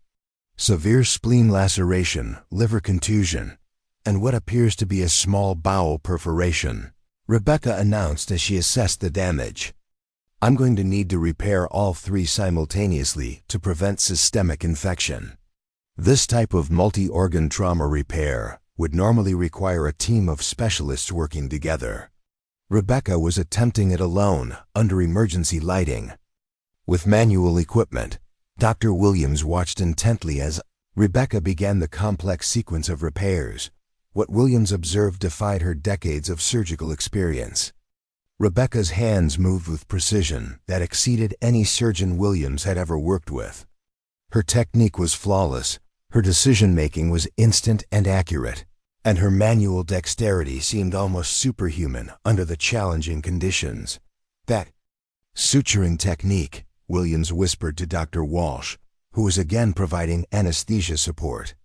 severe spleen laceration, liver contusion, and what appears to be a small bowel perforation. Rebecca announced as she assessed the damage, "I'm going to need to repair all three simultaneously to prevent systemic infection." This type of multi-organ trauma repair would normally require a team of specialists working together. Rebecca was attempting it alone under emergency lighting. With manual equipment, Dr. Williams watched intently as Rebecca began the complex sequence of repairs. What Williams observed defied her decades of surgical experience. Rebecca's hands moved with precision that exceeded any surgeon Williams had ever worked with. Her technique was flawless, her decision-making was instant and accurate, and her manual dexterity seemed almost superhuman under the challenging conditions. "That suturing technique," Williams whispered to Dr. Walsh, who was again providing anesthesia support.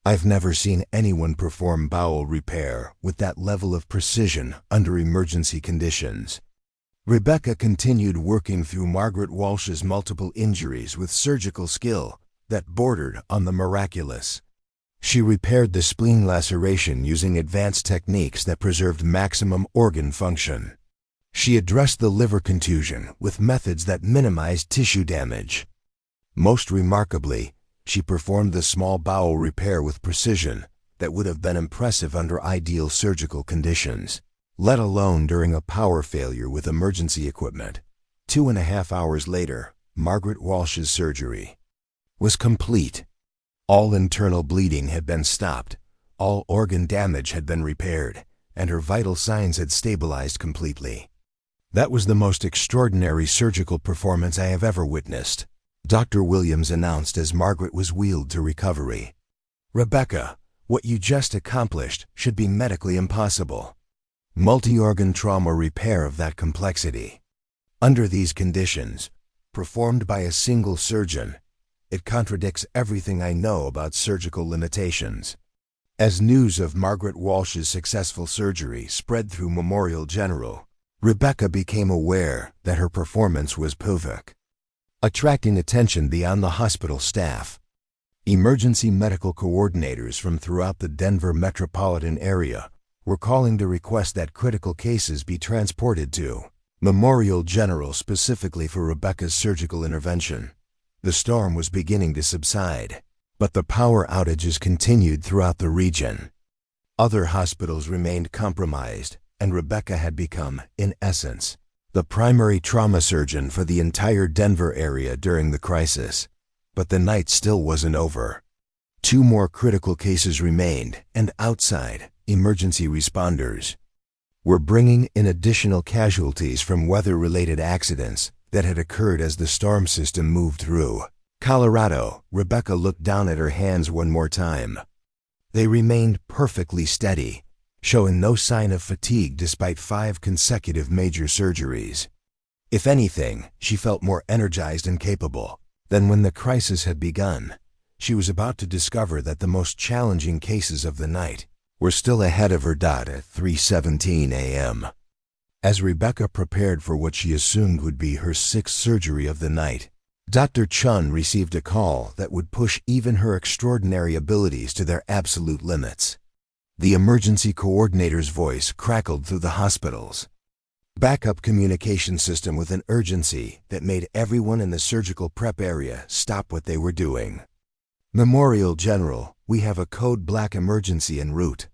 "I've never seen anyone perform bowel repair with that level of precision under emergency conditions." Rebecca continued working through Margaret Walsh's multiple injuries with surgical skill that bordered on the miraculous. She repaired the spleen laceration using advanced techniques that preserved maximum organ function. She addressed the liver contusion with methods that minimized tissue damage. Most remarkably, she performed the small bowel repair with precision that would have been impressive under ideal surgical conditions, let alone during a power failure with emergency equipment. 2.5 hours later, Margaret Walsh's surgery was complete. All internal bleeding had been stopped, all organ damage had been repaired, and her vital signs had stabilized completely. "That was the most extraordinary surgical performance I have ever witnessed," Dr. Williams announced as Margaret was wheeled to recovery. "Rebecca, what you just accomplished should be medically impossible. Multi-organ trauma repair of that complexity, under these conditions, performed by a single surgeon, it contradicts everything I know about surgical limitations." As news of Margaret Walsh's successful surgery spread through Memorial General, Rebecca became aware that her performance was perfect, attracting attention beyond the hospital staff. Emergency medical coordinators from throughout the Denver metropolitan area were calling to request that critical cases be transported to Memorial General specifically for Rebecca's surgical intervention. The storm was beginning to subside, But the power outages continued throughout the region. Other hospitals remained compromised, and Rebecca had become, in essence, the primary trauma surgeon for the entire Denver area during the crisis. But the night still wasn't over. 2 more critical cases remained, and outside, emergency responders were bringing in additional casualties from weather-related accidents that had occurred as the storm system moved through Colorado. Rebecca looked down at her hands one more time. They remained perfectly steady, showing no sign of fatigue despite 5 consecutive major surgeries. If anything, she felt more energized and capable than when the crisis had begun. She was about to discover that the most challenging cases of the night were still ahead of her. At 3:17 a.m. As Rebecca prepared for what she assumed would be her 6th surgery of the night, Dr. Chun received a call that would push even her extraordinary abilities to their absolute limits. The emergency coordinator's voice crackled through the hospital's backup communication system with an urgency that made everyone in the surgical prep area stop what they were doing. Memorial General, we have a code black emergency en route.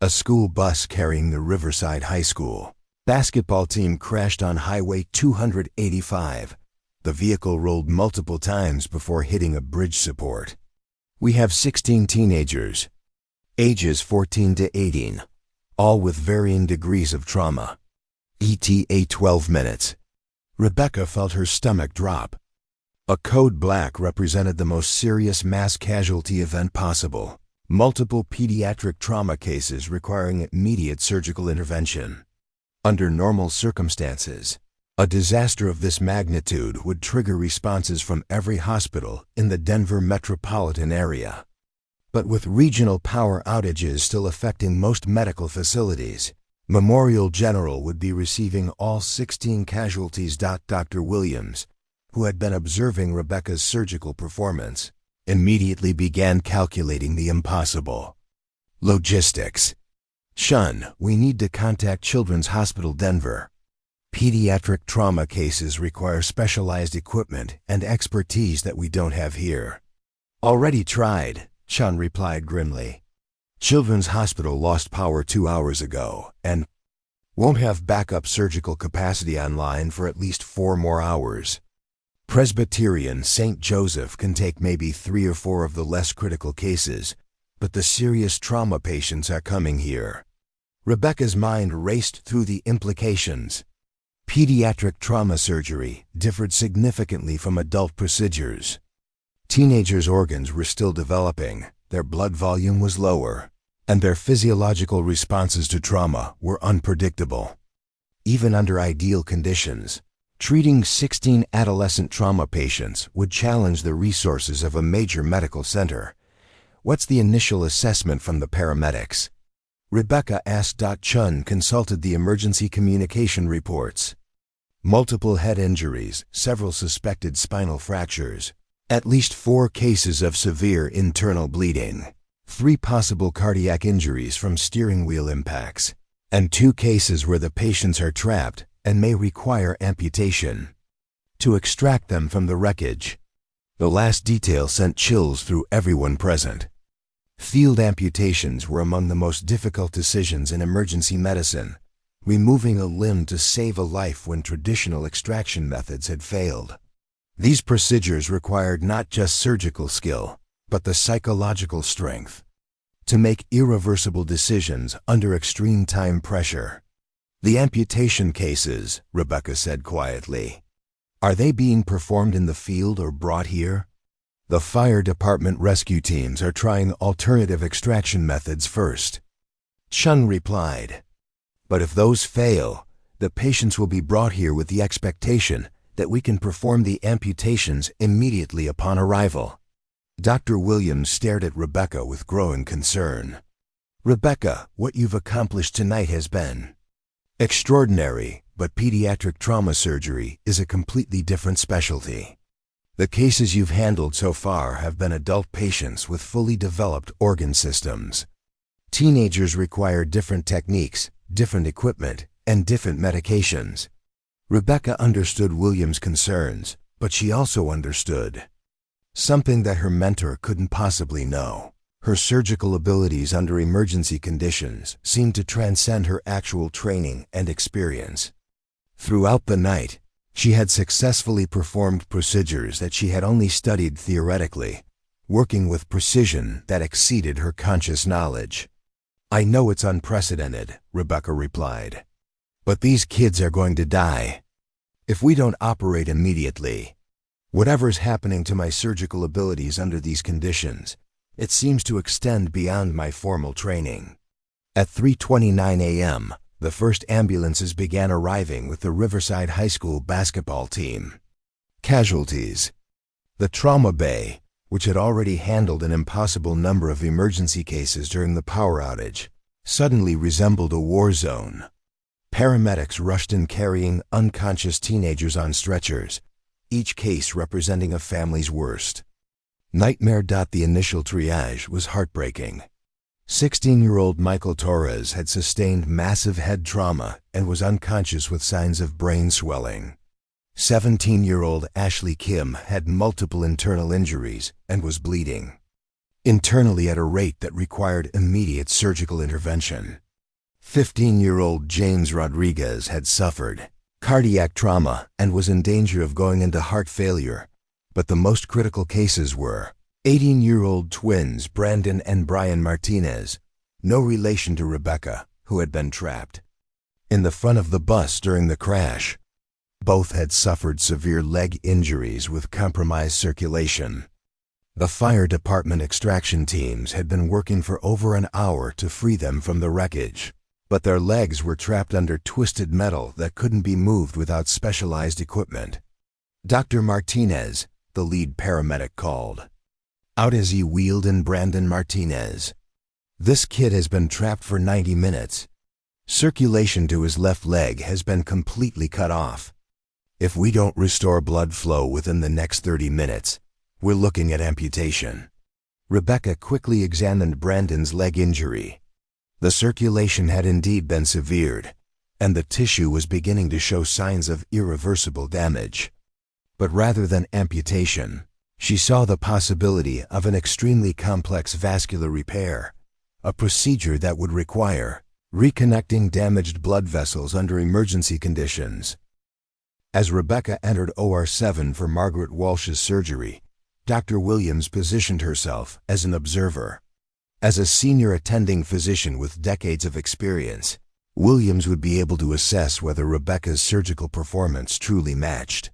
A school bus carrying the Riverside High School basketball team crashed on Highway 285. The vehicle rolled multiple times before hitting a bridge support. We have 16 teenagers, ages 14 to 18, all with varying degrees of trauma. ETA 12 minutes. Rebecca felt her stomach drop. A code black represented the most serious mass casualty event possible. Multiple pediatric trauma cases requiring immediate surgical intervention. Under normal circumstances, a disaster of this magnitude would trigger responses from every hospital in the Denver metropolitan area. But with regional power outages still affecting most medical facilities, Memorial General would be receiving all 16 casualties. Dr. Williams, who had been observing Rebecca's surgical performance, immediately began calculating the impossible. Logistics. Shun, we need to contact Children's Hospital Denver. Pediatric trauma cases require specialized equipment and expertise that we don't have here. Already tried, Chun replied grimly. Children's Hospital lost power 2 hours ago and won't have backup surgical capacity online for at least 4 more hours. Presbyterian St. Joseph can take maybe 3 or 4 of the less critical cases, but the serious trauma patients are coming here. Rebecca's mind raced through the implications. Pediatric trauma surgery differed significantly from adult procedures. Teenagers' organs were still developing, their blood volume was lower, and their physiological responses to trauma were unpredictable. Even under ideal conditions, treating 16 adolescent trauma patients would challenge the resources of a major medical center. What's the initial assessment from the paramedics? Rebecca asked. Chun consulted the emergency communication reports. Multiple head injuries, several suspected spinal fractures, at least 4 cases of severe internal bleeding, 3 possible cardiac injuries from steering wheel impacts, and 2 cases where the patients are trapped and may require amputation to extract them from the wreckage. The last detail sent chills through everyone present. Field amputations were among the most difficult decisions in emergency medicine, removing a limb to save a life when traditional extraction methods had failed. These procedures required not just surgical skill, but the psychological strength to make irreversible decisions under extreme time pressure. The amputation cases, Rebecca said quietly, are they being performed in the field or brought here? The fire department rescue teams are trying alternative extraction methods first. Chun replied. But if those fail, the patients will be brought here with the expectation that we can perform the amputations immediately upon arrival. Dr. Williams stared at Rebecca with growing concern. Rebecca, what you've accomplished tonight has been extraordinary, but pediatric trauma surgery is a completely different specialty. The cases you've handled so far have been adult patients with fully developed organ systems. Teenagers require different techniques, different equipment, and different medications. Rebecca understood Williams' concerns, but she also understood something that her mentor couldn't possibly know. Her surgical abilities under emergency conditions seemed to transcend her actual training and experience. Throughout the night, she had successfully performed procedures that she had only studied theoretically, working with precision that exceeded her conscious knowledge. "I know it's unprecedented," Rebecca replied, "but these kids are going to die if we don't operate immediately. Whatever's happening to my surgical abilities under these conditions, it seems to extend beyond my formal training." At 3:29 a.m., the first ambulances began arriving with the Riverside High School basketball team. Casualties. The trauma bay, which had already handled an impossible number of emergency cases during the power outage, suddenly resembled a war zone. Paramedics rushed in carrying unconscious teenagers on stretchers, each case representing a family's worst. Nightmare. The initial triage was heartbreaking. 16-year-old Michael Torres had sustained massive head trauma and was unconscious with signs of brain swelling. 17-year-old Ashley Kim had multiple internal injuries and was bleeding internally at a rate that required immediate surgical intervention. 15-year-old James Rodriguez had suffered cardiac trauma and was in danger of going into heart failure, but the most critical cases were 18-year-old twins Brandon and Brian Martinez, no relation to Rebecca, who had been trapped in the front of the bus during the crash. Both had suffered severe leg injuries with compromised circulation. The fire department extraction teams had been working for over an hour to free them from the wreckage, but their legs were trapped under twisted metal that couldn't be moved without specialized equipment. Dr. Martinez, the lead paramedic, called out as he wheeled in Brandon Martinez. "This kid has been trapped for 90 minutes. Circulation to his left leg has been completely cut off. If we don't restore blood flow within the next 30 minutes, we're looking at amputation." Rebecca quickly examined Brandon's leg injury. The circulation had indeed been severed, and the tissue was beginning to show signs of irreversible damage. But rather than amputation, she saw the possibility of an extremely complex vascular repair, a procedure that would require reconnecting damaged blood vessels under emergency conditions. As Rebecca entered OR 7 for Margaret Walsh's surgery, Dr. Williams positioned herself as an observer. As a senior attending physician with decades of experience, Williams would be able to assess whether Rebecca's surgical performance truly matched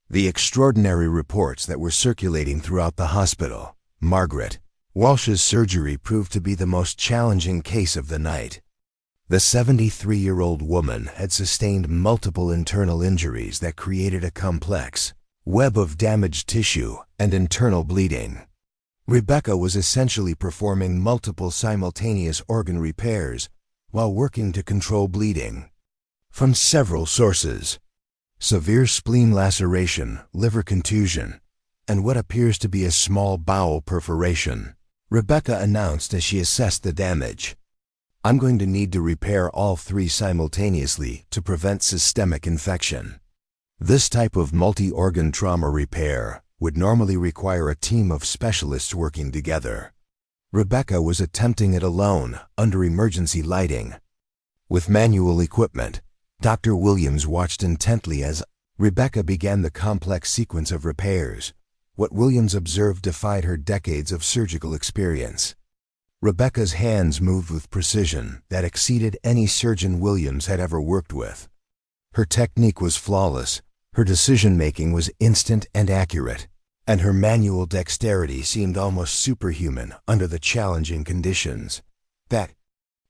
the extraordinary reports that were circulating throughout the hospital. Margaret Walsh's surgery proved to be the most challenging case of the night. The 73-year-old woman had sustained multiple internal injuries that created a complex web of damaged tissue and internal bleeding. Rebecca was essentially performing multiple simultaneous organ repairs while working to control bleeding from several sources: severe spleen laceration, liver contusion, and what appears to be a small bowel perforation. Rebecca announced as she assessed the damage, "I'm going to need to repair all three simultaneously to prevent systemic infection." This type of multi-organ trauma repair would normally require a team of specialists working together. Rebecca was attempting it alone under emergency lighting. With manual equipment, Dr. Williams watched intently as Rebecca began the complex sequence of repairs. What Williams observed defied her decades of surgical experience. Rebecca's hands moved with precision that exceeded any surgeon Williams had ever worked with. Her technique was flawless, her decision-making was instant and accurate, and her manual dexterity seemed almost superhuman under the challenging conditions. "That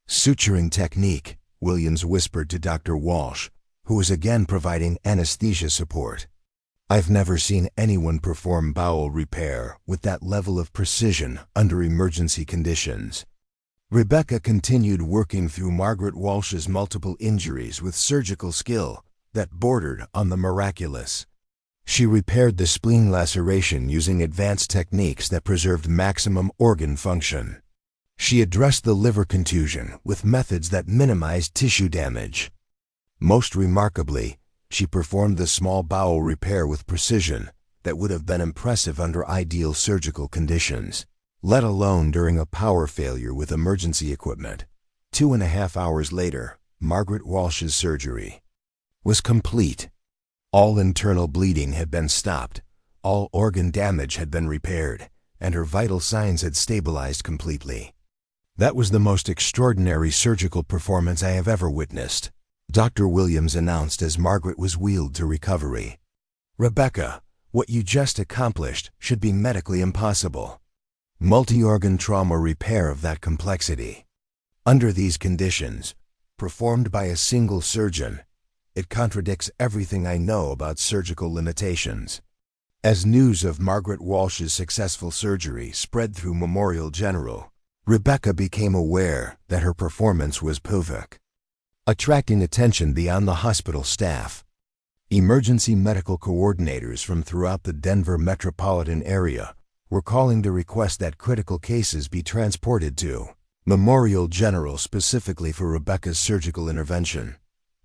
suturing technique," Williams whispered to Dr. Walsh, who was again providing anesthesia support. "I've never seen anyone perform bowel repair with that level of precision under emergency conditions." Rebecca continued working through Margaret Walsh's multiple injuries with surgical skill that bordered on the miraculous. She repaired the spleen laceration using advanced techniques that preserved maximum organ function. She addressed the liver contusion with methods that minimized tissue damage. Most remarkably, she performed the small bowel repair with precision that would have been impressive under ideal surgical conditions, let alone during a power failure with emergency equipment. 2.5 hours later, Margaret Walsh's surgery was complete. All internal bleeding had been stopped, all organ damage had been repaired, and her vital signs had stabilized completely. That was the most extraordinary surgical performance I have ever witnessed, Dr. Williams announced as Margaret was wheeled to recovery. Rebecca, what you just accomplished should be medically impossible. Multi-organ trauma repair of that complexity. Under these conditions, performed by a single surgeon, it contradicts everything I know about surgical limitations. As news of Margaret Walsh's successful surgery spread through Memorial General, Rebecca became aware that her performance was perfect, attracting attention beyond the hospital staff. Emergency medical coordinators from throughout the Denver metropolitan area were calling to request that critical cases be transported to Memorial General specifically for Rebecca's surgical intervention.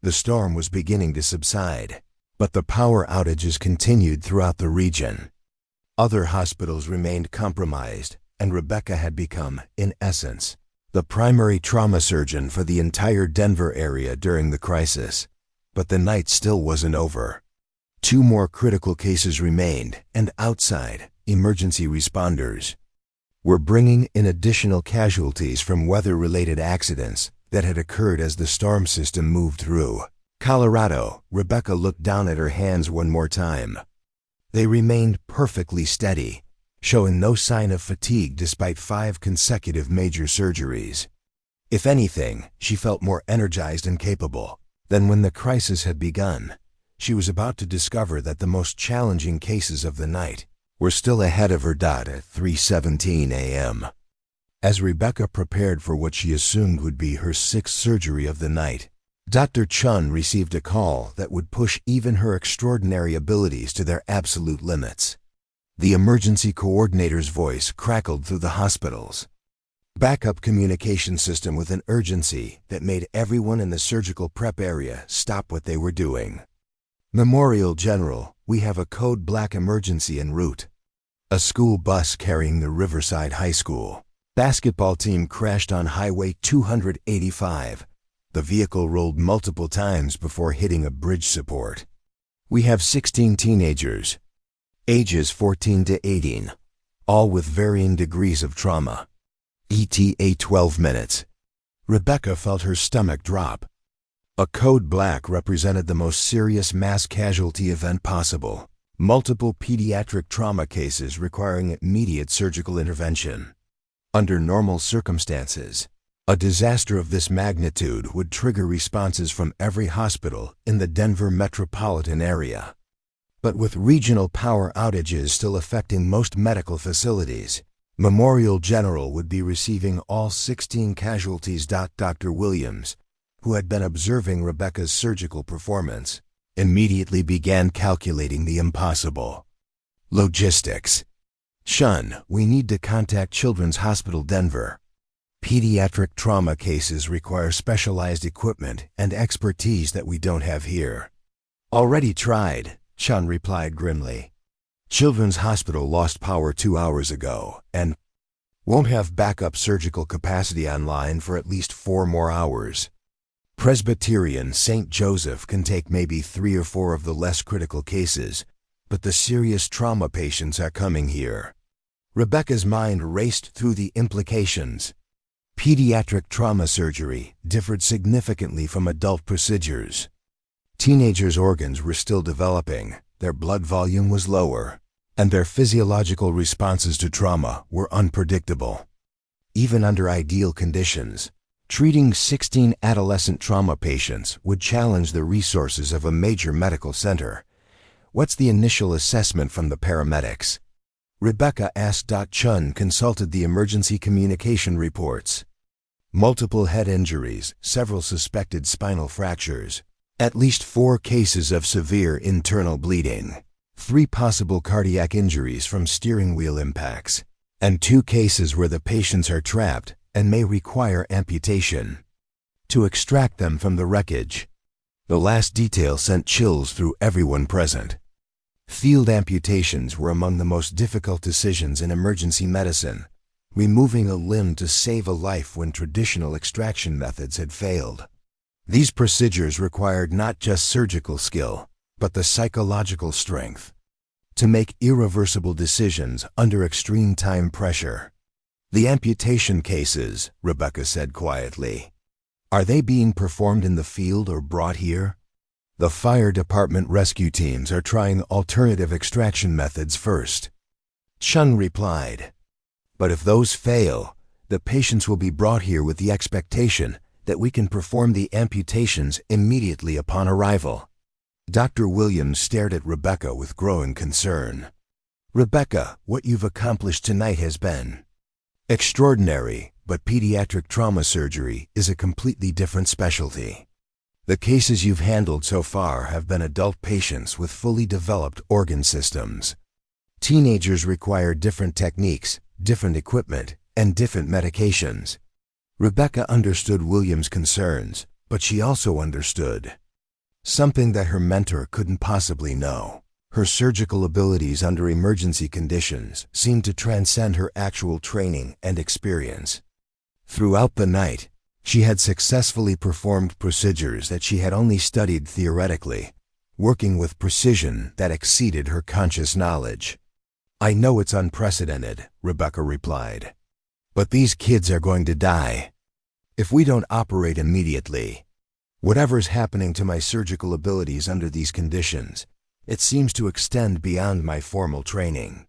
The storm was beginning to subside, but the power outages continued throughout the region. Other hospitals remained compromised, and Rebecca had become, in essence, the primary trauma surgeon for the entire Denver area during the crisis. But the night still wasn't over. 2 more critical cases remained, and outside, emergency responders were bringing in additional casualties from weather-related accidents that had occurred as the storm system moved through Colorado. Rebecca looked down at her hands one more time. They remained perfectly steady, showing no sign of fatigue despite 5 consecutive major surgeries. If anything, she felt more energized and capable than when the crisis had begun. She was about to discover that the most challenging cases of the night were still ahead of her at 3:17 a.m. As Rebecca prepared for what she assumed would be her 6th surgery of the night, Dr. Chun received a call that would push even her extraordinary abilities to their absolute limits. The emergency coordinator's voice crackled through the hospital's backup communication system with an urgency that made everyone in the surgical prep area stop what they were doing. Memorial General, we have a code black emergency en route. A school bus carrying the Riverside High School basketball team crashed on Highway 285. The vehicle rolled multiple times before hitting a bridge support. We have 16 teenagers, ages 14 to 18, all with varying degrees of trauma. ETA 12 minutes. Rebecca felt her stomach drop. A code black represented the most serious mass casualty event possible. Multiple pediatric trauma cases requiring immediate surgical intervention. Under normal circumstances, a disaster of this magnitude would trigger responses from every hospital in the Denver metropolitan area. But with regional power outages still affecting most medical facilities, Memorial General would be receiving all 16 casualties. Dr. Williams, who had been observing Rebecca's surgical performance, immediately began calculating the impossible. Logistics. Shun, we need to contact Children's Hospital Denver. Pediatric trauma cases require specialized equipment and expertise that we don't have here. Already tried, Shun replied grimly. Children's Hospital lost power 2 hours ago and won't have backup surgical capacity online for at least 4 more hours. Presbyterian St. Joseph can take maybe 3 or 4 of the less critical cases, but the serious trauma patients are coming here. Rebecca's mind raced through the implications. Pediatric trauma surgery differed significantly from adult procedures. Teenagers' organs were still developing, their blood volume was lower, and their physiological responses to trauma were unpredictable. Even under ideal conditions, treating 16 adolescent trauma patients would challenge the resources of a major medical center. What's the initial assessment from the paramedics? Rebecca asked. Chun consulted the emergency communication reports. Multiple head injuries, several suspected spinal fractures, at least 4 cases of severe internal bleeding, 3 possible cardiac injuries from steering wheel impacts, and 2 cases where the patients are trapped and may require amputation to extract them from the wreckage. The last detail sent chills through everyone present. Field amputations were among the most difficult decisions in emergency medicine, removing a limb to save a life when traditional extraction methods had failed. These procedures required not just surgical skill, but the psychological strength to make irreversible decisions under extreme time pressure. "The amputation cases," Rebecca said quietly, "are they being performed in the field or brought here?" "The fire department rescue teams are trying alternative extraction methods first," Chun replied. "But if those fail, the patients will be brought here with the expectation that we can perform the amputations immediately upon arrival." Dr. Williams stared at Rebecca with growing concern. "Rebecca, what you've accomplished tonight has been extraordinary, but pediatric trauma surgery is a completely different specialty. The cases you've handled so far have been adult patients with fully developed organ systems. Teenagers require different techniques, different equipment, and different medications." Rebecca understood Williams' concerns, but she also understood something that her mentor couldn't possibly know. Her surgical abilities under emergency conditions seemed to transcend her actual training and experience. Throughout the night, she had successfully performed procedures that she had only studied theoretically, working with precision that exceeded her conscious knowledge. "I know it's unprecedented," Rebecca replied, "but these kids are going to die if we don't operate immediately. Whatever's happening to my surgical abilities under these conditions, it seems to extend beyond my formal training."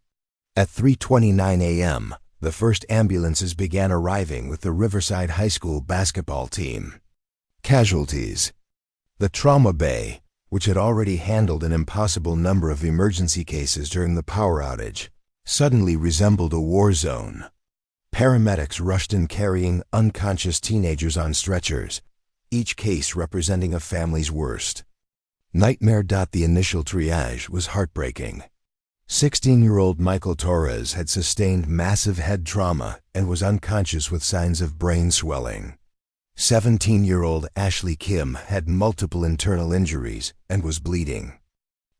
At 3:29 a.m., the first ambulances began arriving with the Riverside High School basketball team. Casualties. The trauma bay, which had already handled an impossible number of emergency cases during the power outage, suddenly resembled a war zone. Paramedics rushed in carrying unconscious teenagers on stretchers, each case representing a family's worst nightmare. The initial triage was heartbreaking. 16-year-old Michael Torres had sustained massive head trauma and was unconscious with signs of brain swelling. 17-year-old Ashley Kim had multiple internal injuries and was bleeding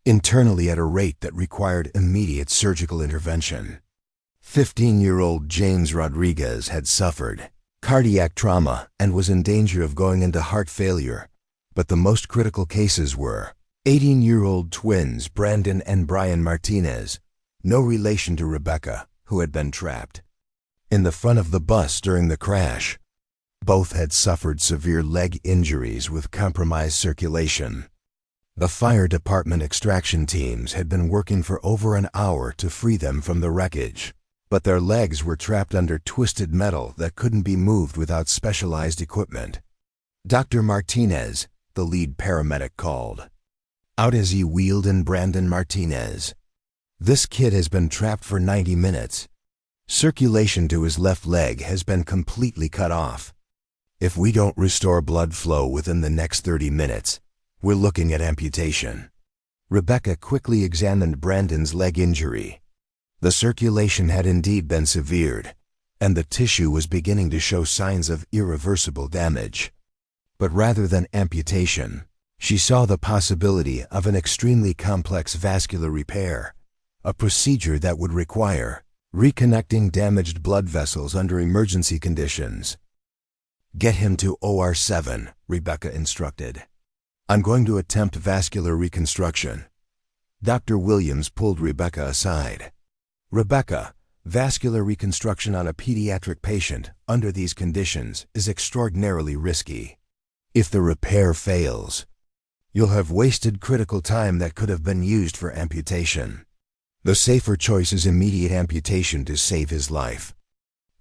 internally at a rate that required immediate surgical intervention. 15-year-old James Rodriguez had suffered cardiac trauma and was in danger of going into heart failure, but the most critical cases were 18-year-old twins Brandon and Brian Martinez, no relation to Rebecca, who had been trapped in the front of the bus during the crash. Both had suffered severe leg injuries with compromised circulation. The fire department extraction teams had been working for over an hour to free them from the wreckage, but their legs were trapped under twisted metal that couldn't be moved without specialized equipment. Dr. Martinez, the lead paramedic, called out as he wheeled in Brandon Martinez. "This kid has been trapped for 90 minutes. Circulation to his left leg has been completely cut off. If we don't restore blood flow within the next 30 minutes, we're looking at amputation." Rebecca quickly examined Brandon's leg injury. The circulation had indeed been severed, and the tissue was beginning to show signs of irreversible damage. But rather than amputation, she saw the possibility of an extremely complex vascular repair, a procedure that would require reconnecting damaged blood vessels under emergency conditions. "Get him to OR 7, Rebecca instructed. "I'm going to attempt vascular reconstruction." Dr. Williams pulled Rebecca aside. "Rebecca, vascular reconstruction on a pediatric patient under these conditions is extraordinarily risky. If the repair fails, you'll have wasted critical time that could have been used for amputation. The safer choice is immediate amputation to save his life."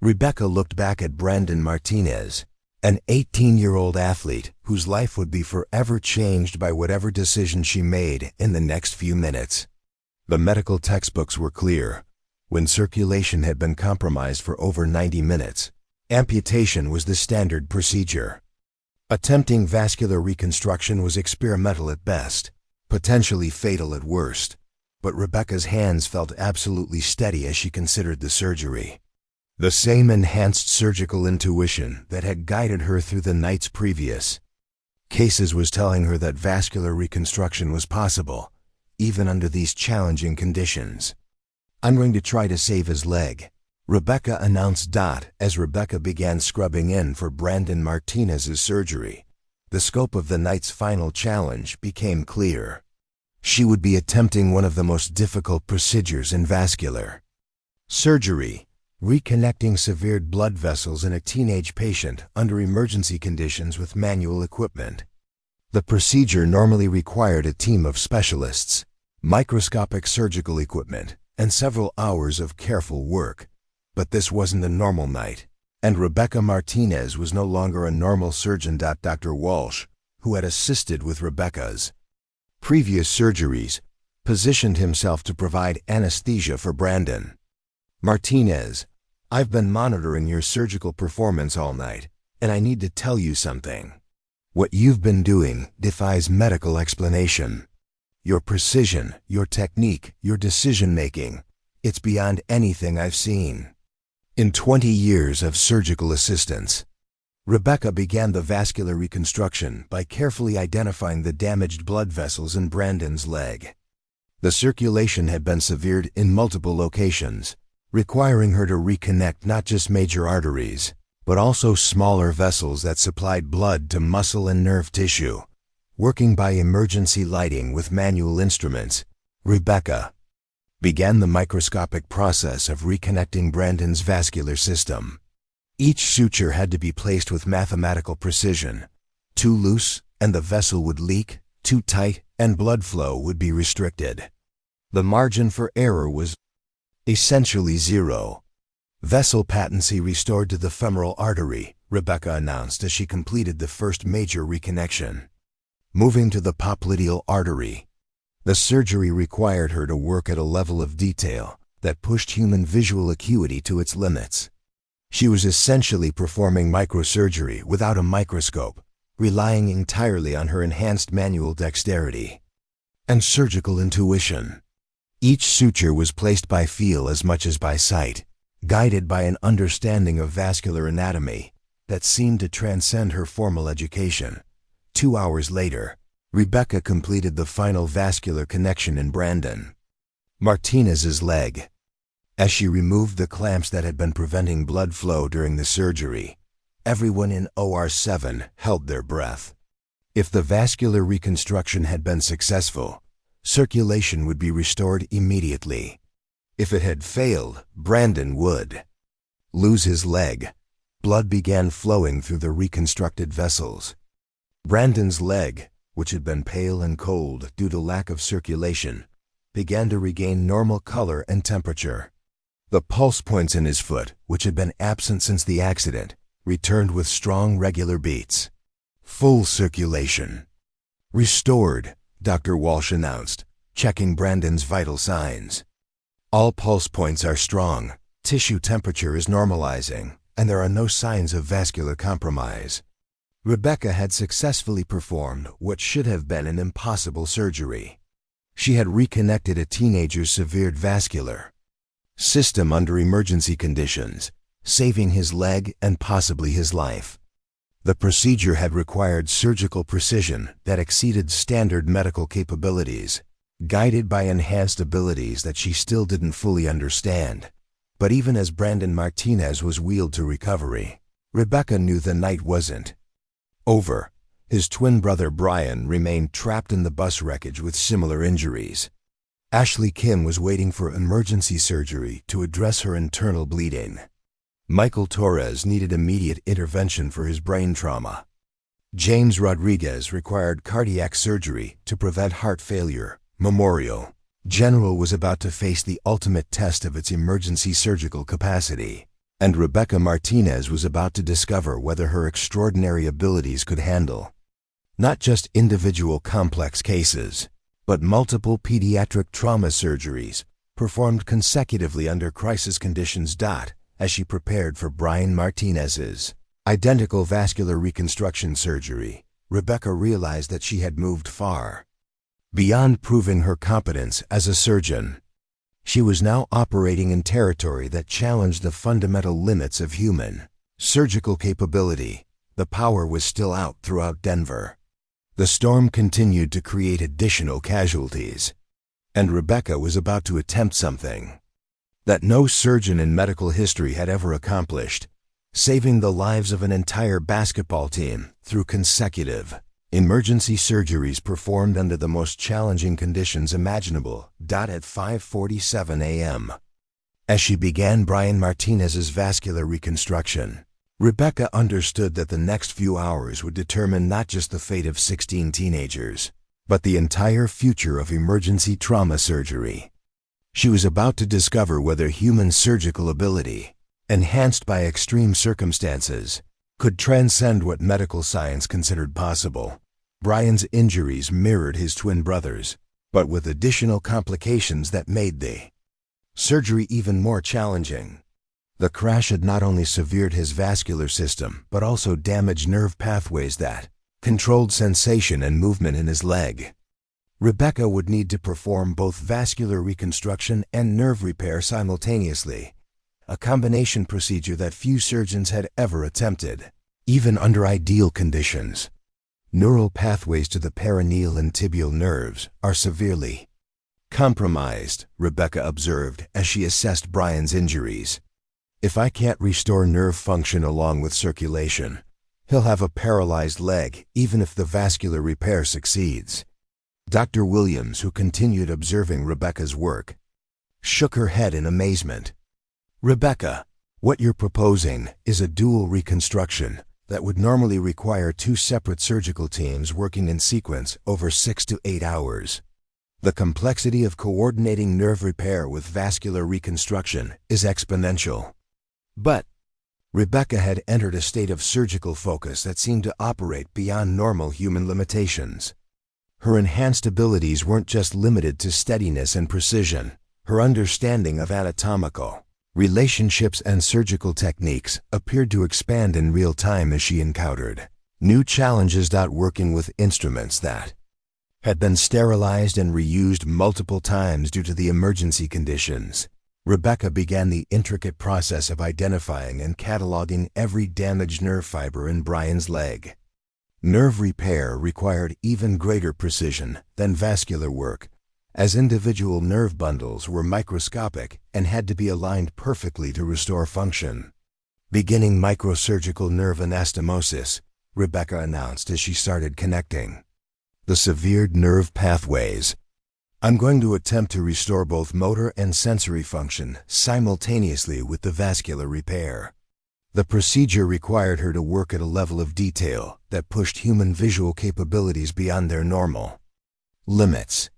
Rebecca looked back at Brandon Martinez, an 18-year-old athlete whose life would be forever changed by whatever decision she made in the next few minutes. The medical textbooks were clear. When circulation had been compromised for over 90 minutes, amputation was the standard procedure. Attempting vascular reconstruction was experimental at best, potentially fatal at worst, but Rebecca's hands felt absolutely steady as she considered the surgery. The same enhanced surgical intuition that had guided her through the nights previous cases was telling her that vascular reconstruction was possible, even under these challenging conditions. "I'm going to try to save his leg," Rebecca announced. As Rebecca began scrubbing in for Brandon Martinez's surgery, the scope of the night's final challenge became clear. She would be attempting one of the most difficult procedures in vascular surgery, reconnecting severed blood vessels in a teenage patient under emergency conditions with manual equipment. The procedure normally required a team of specialists, microscopic surgical equipment, and several hours of careful work. But this wasn't a normal night, and Rebecca Martinez was no longer a normal surgeon. Dr. Walsh, who had assisted with Rebecca's previous surgeries, positioned himself to provide anesthesia for Brandon. "Martinez, I've been monitoring your surgical performance all night, and I need to tell you something. What you've been doing defies medical explanation. Your precision, your technique, your decision-making, it's beyond anything I've seen in 20 years of surgical assistance." Rebecca began the vascular reconstruction by carefully identifying the damaged blood vessels in Brandon's leg. The circulation had been severed in multiple locations, requiring her to reconnect not just major arteries, but also smaller vessels that supplied blood to muscle and nerve tissue. Working by emergency lighting with manual instruments, Rebecca began the microscopic process of reconnecting Brandon's vascular system. Each suture had to be placed with mathematical precision. Too loose, and the vessel would leak; too tight, and blood flow would be restricted. The margin for error was essentially zero. "Vessel patency restored to the femoral artery," Rebecca announced as she completed the first major reconnection. Moving to the popliteal artery, the surgery required her to work at a level of detail that pushed human visual acuity to its limits. She was essentially performing microsurgery without a microscope, relying entirely on her enhanced manual dexterity and surgical intuition. Each suture was placed by feel as much as by sight, guided by an understanding of vascular anatomy that seemed to transcend her formal education. 2 hours later, Rebecca completed the final vascular connection in Brandon Martinez's leg. As she removed the clamps that had been preventing blood flow during the surgery, everyone in OR 7 held their breath. If the vascular reconstruction had been successful, circulation would be restored immediately. If it had failed, Brandon would lose his leg. Blood began flowing through the reconstructed vessels. Brandon's leg, which had been pale and cold due to lack of circulation, began to regain normal color and temperature. The pulse points in his foot, which had been absent since the accident, returned with strong, regular beats. "Full circulation restored," Dr. Walsh announced, checking Brandon's vital signs. "All pulse points are strong, tissue temperature is normalizing, and there are no signs of vascular compromise." Rebecca had successfully performed what should have been an impossible surgery. She had reconnected a teenager's severed vascular system under emergency conditions, saving his leg and possibly his life. The procedure had required surgical precision that exceeded standard medical capabilities, guided by enhanced abilities that she still didn't fully understand. But even as Brandon Martinez was wheeled to recovery, Rebecca knew the night wasn't over. His twin brother Brian remained trapped in the bus wreckage with similar injuries. Ashley Kim was waiting for emergency surgery to address her internal bleeding. Michael Torres needed immediate intervention for his brain trauma. James Rodriguez required cardiac surgery to prevent heart failure. Memorial General was about to face the ultimate test of its emergency surgical capacity, and Rebecca Martinez was about to discover whether her extraordinary abilities could handle not just individual complex cases, but multiple pediatric trauma surgeries performed consecutively under crisis conditions. As she prepared for Brian Martinez's identical vascular reconstruction surgery, Rebecca realized that she had moved far beyond proving her competence as a surgeon. She was now operating in territory that challenged the fundamental limits of human surgical capability. The power was still out throughout Denver. The storm continued to create additional casualties. And Rebecca was about to attempt something that no surgeon in medical history had ever accomplished, saving the lives of an entire basketball team through consecutive emergency surgeries performed under the most challenging conditions imaginable. At 5:47 a.m. As she began Brian Martinez's vascular reconstruction, Rebecca understood that the next few hours would determine not just the fate of 16 teenagers, but the entire future of emergency trauma surgery. She was about to discover whether human surgical ability, enhanced by extreme circumstances, could transcend what medical science considered possible. Brian's injuries mirrored his twin brothers, but with additional complications that made the surgery even more challenging. The crash had not only severed his vascular system, but also damaged nerve pathways that controlled sensation and movement in his leg. Rebecca would need to perform both vascular reconstruction and nerve repair simultaneously, a combination procedure that few surgeons had ever attempted, even under ideal conditions. Neural pathways to the perineal and tibial nerves are severely compromised, Rebecca observed as she assessed Brian's injuries. If I can't restore nerve function along with circulation, he'll have a paralyzed leg even if the vascular repair succeeds. Dr. Williams, who continued observing Rebecca's work, shook her head in amazement. Rebecca, what you're proposing is a dual reconstruction that would normally require 2 separate surgical teams working in sequence over 6 to 8 hours. The complexity of coordinating nerve repair with vascular reconstruction is exponential. But Rebecca had entered a state of surgical focus that seemed to operate beyond normal human limitations. Her enhanced abilities weren't just limited to steadiness and precision. Her understanding of anatomical relationships and surgical techniques appeared to expand in real time as she encountered new challenges. Working with instruments that had been sterilized and reused multiple times due to the emergency conditions, Rebecca began the intricate process of identifying and cataloging every damaged nerve fiber in Brian's leg. Nerve repair required even greater precision than vascular work, as individual nerve bundles were microscopic and had to be aligned perfectly to restore function. Beginning microsurgical nerve anastomosis, Rebecca announced as she started connecting the severed nerve pathways. I'm going to attempt to restore both motor and sensory function simultaneously with the vascular repair. The procedure required her to work at a level of detail that pushed human visual capabilities beyond their normal limits.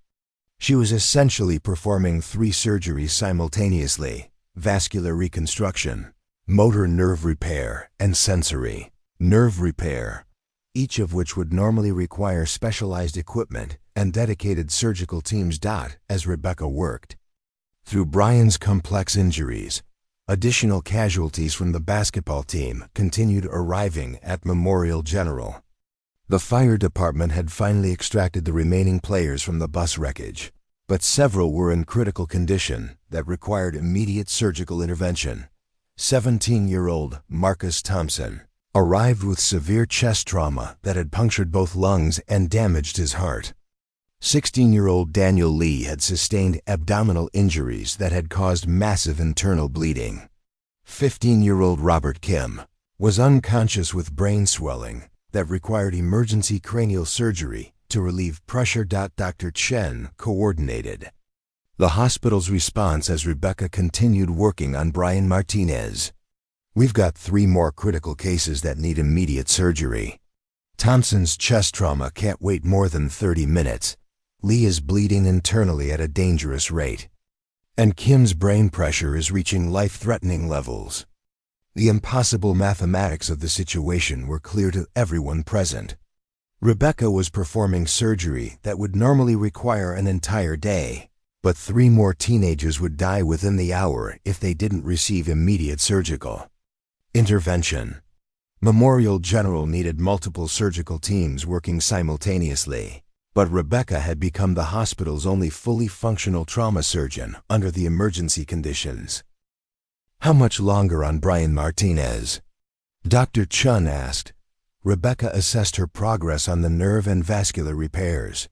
She was essentially performing 3 surgeries simultaneously: vascular reconstruction, motor nerve repair, and sensory nerve repair, each of which would normally require specialized equipment and dedicated surgical teams. As Rebecca worked through Brian's complex injuries, additional casualties from the basketball team continued arriving at Memorial General. The fire department had finally extracted the remaining players from the bus wreckage, but several were in critical condition that required immediate surgical intervention. 17-year-old Marcus Thompson arrived with severe chest trauma that had punctured both lungs and damaged his heart. 16-year-old Daniel Lee had sustained abdominal injuries that had caused massive internal bleeding. 15-year-old Robert Kim was unconscious with brain swelling that required emergency cranial surgery to relieve pressure. Dr. Chen coordinated the hospital's response as Rebecca continued working on Brian Martinez. We've got 3 more critical cases that need immediate surgery. Thompson's chest trauma can't wait more than 30 minutes. Lee is bleeding internally at a dangerous rate, and Kim's brain pressure is reaching life-threatening levels. The impossible mathematics of the situation were clear to everyone present. Rebecca was performing surgery that would normally require an entire day, but 3 more teenagers would die within the hour if they didn't receive immediate surgical intervention. Memorial General needed multiple surgical teams working simultaneously, but Rebecca had become the hospital's only fully functional trauma surgeon under the emergency conditions. How much longer on Brian Martinez? Dr. Chun asked. Rebecca assessed her progress on the nerve and vascular repairs.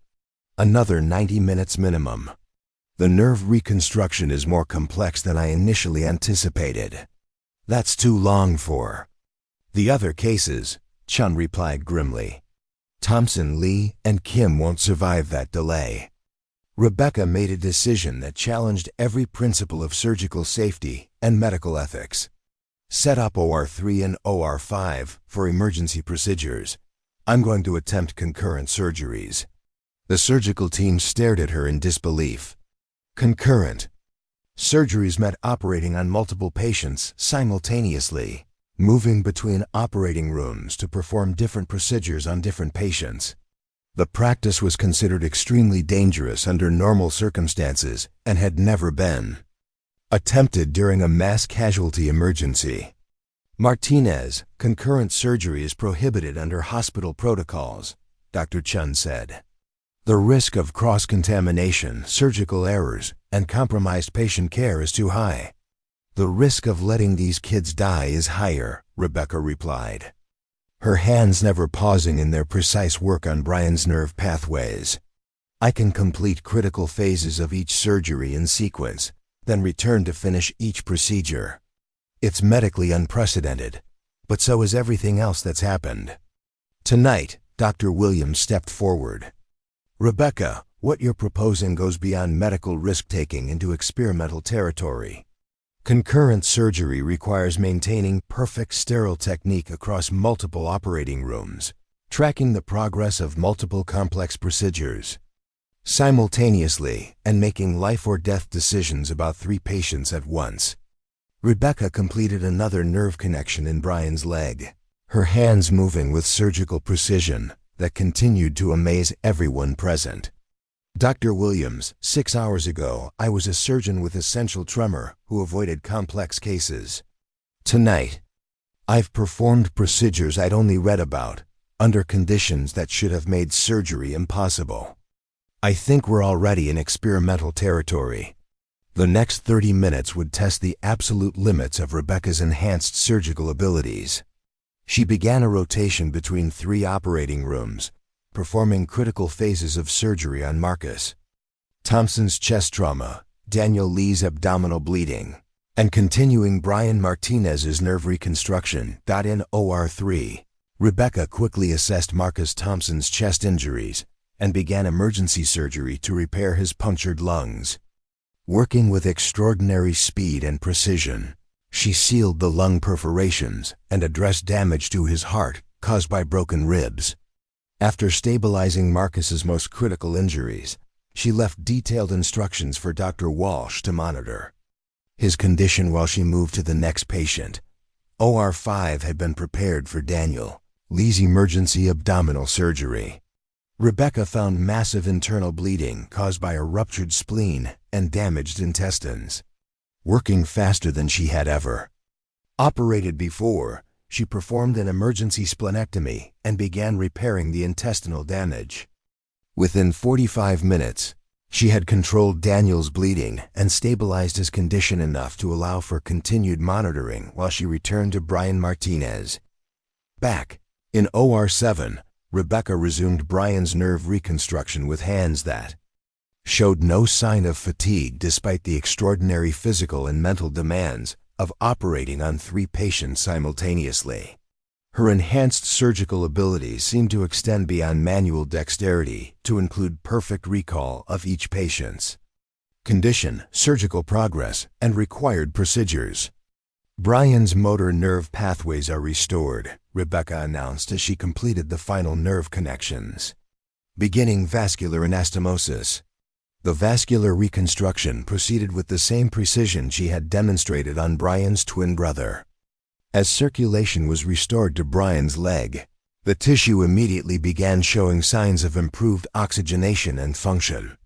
Another 90 minutes minimum. The nerve reconstruction is more complex than I initially anticipated. That's too long for the other cases, Chun replied grimly. Thompson, Lee, and Kim won't survive that delay. Rebecca made a decision that challenged every principle of surgical safety and medical ethics. Set up OR3 and OR5 for emergency procedures. I'm going to attempt concurrent surgeries. The surgical team stared at her in disbelief. Concurrent surgeries meant operating on multiple patients simultaneously, moving between operating rooms to perform different procedures on different patients. The practice was considered extremely dangerous under normal circumstances and had never been attempted during a mass casualty emergency. Martinez, concurrent surgery is prohibited under hospital protocols, Dr. Chun said. The risk of cross-contamination, surgical errors, and compromised patient care is too high. The risk of letting these kids die is higher, Rebecca replied, her hands never pausing in their precise work on Brian's nerve pathways. I can complete critical phases of each surgery in sequence, then return to finish each procedure. It's medically unprecedented, but so is everything else that's happened. Tonight, Dr. Williams stepped forward. Rebecca, what you're proposing goes beyond medical risk-taking into experimental territory. Concurrent surgery requires maintaining perfect sterile technique across multiple operating rooms, tracking the progress of multiple complex procedures simultaneously, and making life or death decisions about 3 patients at once. Rebecca completed another nerve connection in Brian's leg, her hands moving with surgical precision that continued to amaze everyone present. Dr. Williams, 6 hours ago, I was a surgeon with essential tremor who avoided complex cases. Tonight, I've performed procedures I'd only read about, under conditions that should have made surgery impossible. I think we're already in experimental territory. The next 30 minutes would test the absolute limits of Rebecca's enhanced surgical abilities. She began a rotation between 3 operating rooms, performing critical phases of surgery on Marcus, Thompson's chest trauma, Daniel Lee's abdominal bleeding, and continuing Brian Martinez's nerve reconstruction. In OR3, Rebecca quickly assessed Marcus Thompson's chest injuries and began emergency surgery to repair his punctured lungs. Working with extraordinary speed and precision, she sealed the lung perforations and addressed damage to his heart caused by broken ribs. After stabilizing Marcus's most critical injuries, she left detailed instructions for Dr. Walsh to monitor his condition while she moved to the next patient. OR5 had been prepared for Daniel Lee's emergency abdominal surgery. Rebecca found massive internal bleeding caused by a ruptured spleen and damaged intestines. Working faster than she had ever operated before, she performed an emergency splenectomy and began repairing the intestinal damage. Within 45 minutes, she had controlled Daniel's bleeding and stabilized his condition enough to allow for continued monitoring while she returned to Brian Martinez. Back in OR7, Rebecca resumed Brian's nerve reconstruction with hands that showed no sign of fatigue despite the extraordinary physical and mental demands of operating on 3 patients simultaneously. Her enhanced surgical abilities seemed to extend beyond manual dexterity to include perfect recall of each patient's condition, surgical progress, and required procedures. Brian's motor nerve pathways are restored, Rebecca announced as she completed the final nerve connections. Beginning vascular anastomosis. The vascular reconstruction proceeded with the same precision she had demonstrated on Brian's twin brother. As circulation was restored to Brian's leg, the tissue immediately began showing signs of improved oxygenation and function.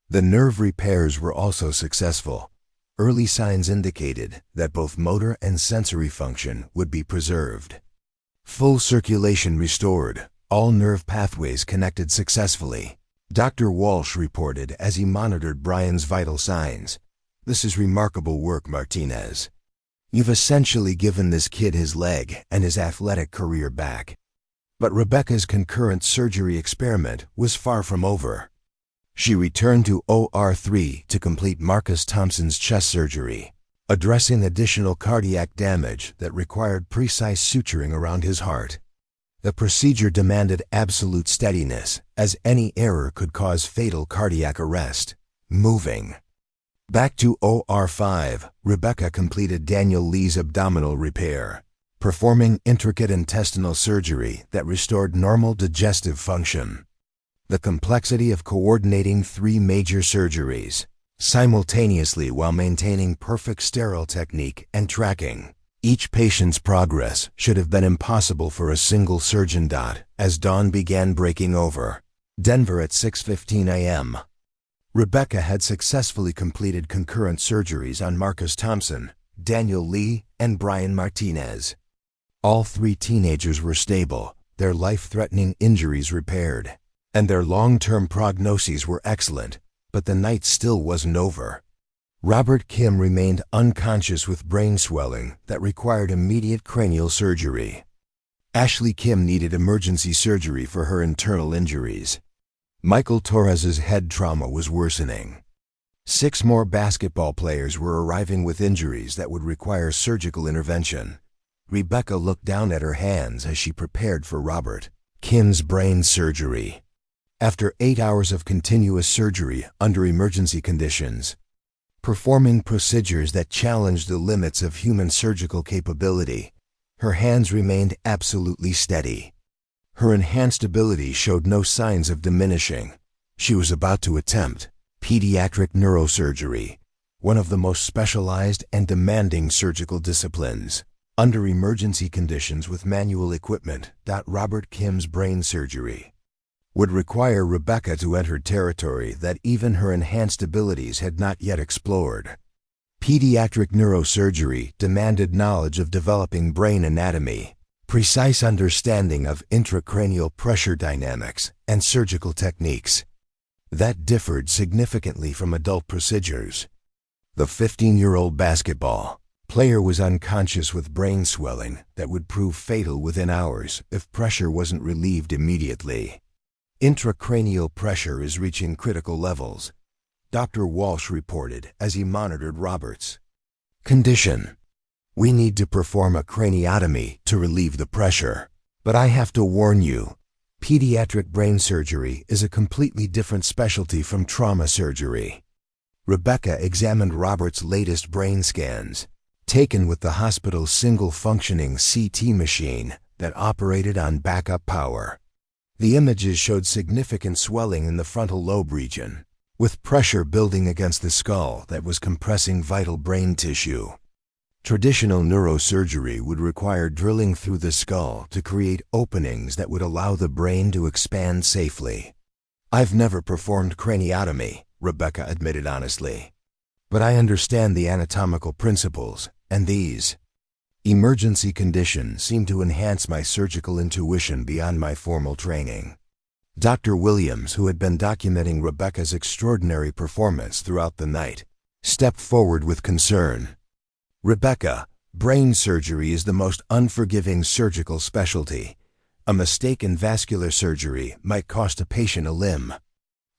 The nerve repairs were also successful. Early signs indicated that both motor and sensory function would be preserved. Full circulation restored, all nerve pathways connected successfully, Dr. Walsh reported as he monitored Brian's vital signs. This is remarkable work, Martinez. You've essentially given this kid his leg and his athletic career back. But Rebecca's concurrent surgery experiment was far from over. She returned to OR3 to complete Marcus Thompson's chest surgery, addressing additional cardiac damage that required precise suturing around his heart. The procedure demanded absolute steadiness, as any error could cause fatal cardiac arrest. Moving. Back to OR5, Rebecca completed Daniel Lee's abdominal repair, performing intricate intestinal surgery that restored normal digestive function. The complexity of coordinating 3 major surgeries simultaneously while maintaining perfect sterile technique and tracking each patient's progress should have been impossible for a single surgeon. As dawn began breaking over Denver at 6:15 a.m., Rebecca had successfully completed concurrent surgeries on Marcus Thompson, Daniel Lee, and Brian Martinez. All 3 teenagers were stable, their life-threatening injuries repaired, and their long-term prognoses were excellent, but the night still wasn't over. Robert Kim remained unconscious with brain swelling that required immediate cranial surgery. Ashley Kim needed emergency surgery for her internal injuries. Michael Torres's head trauma was worsening. 6 more basketball players were arriving with injuries that would require surgical intervention. Rebecca looked down at her hands as she prepared for Robert Kim's brain surgery. After 8 hours of continuous surgery under emergency conditions, performing procedures that challenged the limits of human surgical capability, her hands remained absolutely steady. Her enhanced ability showed no signs of diminishing. She was about to attempt pediatric neurosurgery, one of the most specialized and demanding surgical disciplines, under emergency conditions with manual equipment. Robert Kim's brain surgery would require Rebecca to enter territory that even her enhanced abilities had not yet explored. Pediatric neurosurgery demanded knowledge of developing brain anatomy, precise understanding of intracranial pressure dynamics, and surgical techniques that differed significantly from adult procedures. The 15-year-old basketball player was unconscious with brain swelling that would prove fatal within hours if pressure wasn't relieved immediately. Intracranial pressure is reaching critical levels, Dr. Walsh reported as he monitored Robert's condition. We need to perform a craniotomy to relieve the pressure. But I have to warn you, pediatric brain surgery is a completely different specialty from trauma surgery. Rebecca examined Robert's latest brain scans, taken with the hospital's single-functioning CT machine that operated on backup power. The images showed significant swelling in the frontal lobe region, with pressure building against the skull that was compressing vital brain tissue. Traditional neurosurgery would require drilling through the skull to create openings that would allow the brain to expand safely. I've never performed craniotomy, Rebecca admitted honestly, but I understand the anatomical principles, and these emergency conditions seem to enhance my surgical intuition beyond my formal training. Dr. Williams, who had been documenting Rebecca's extraordinary performance throughout the night, stepped forward with concern. Rebecca, brain surgery is the most unforgiving surgical specialty. A mistake in vascular surgery might cost a patient a limb.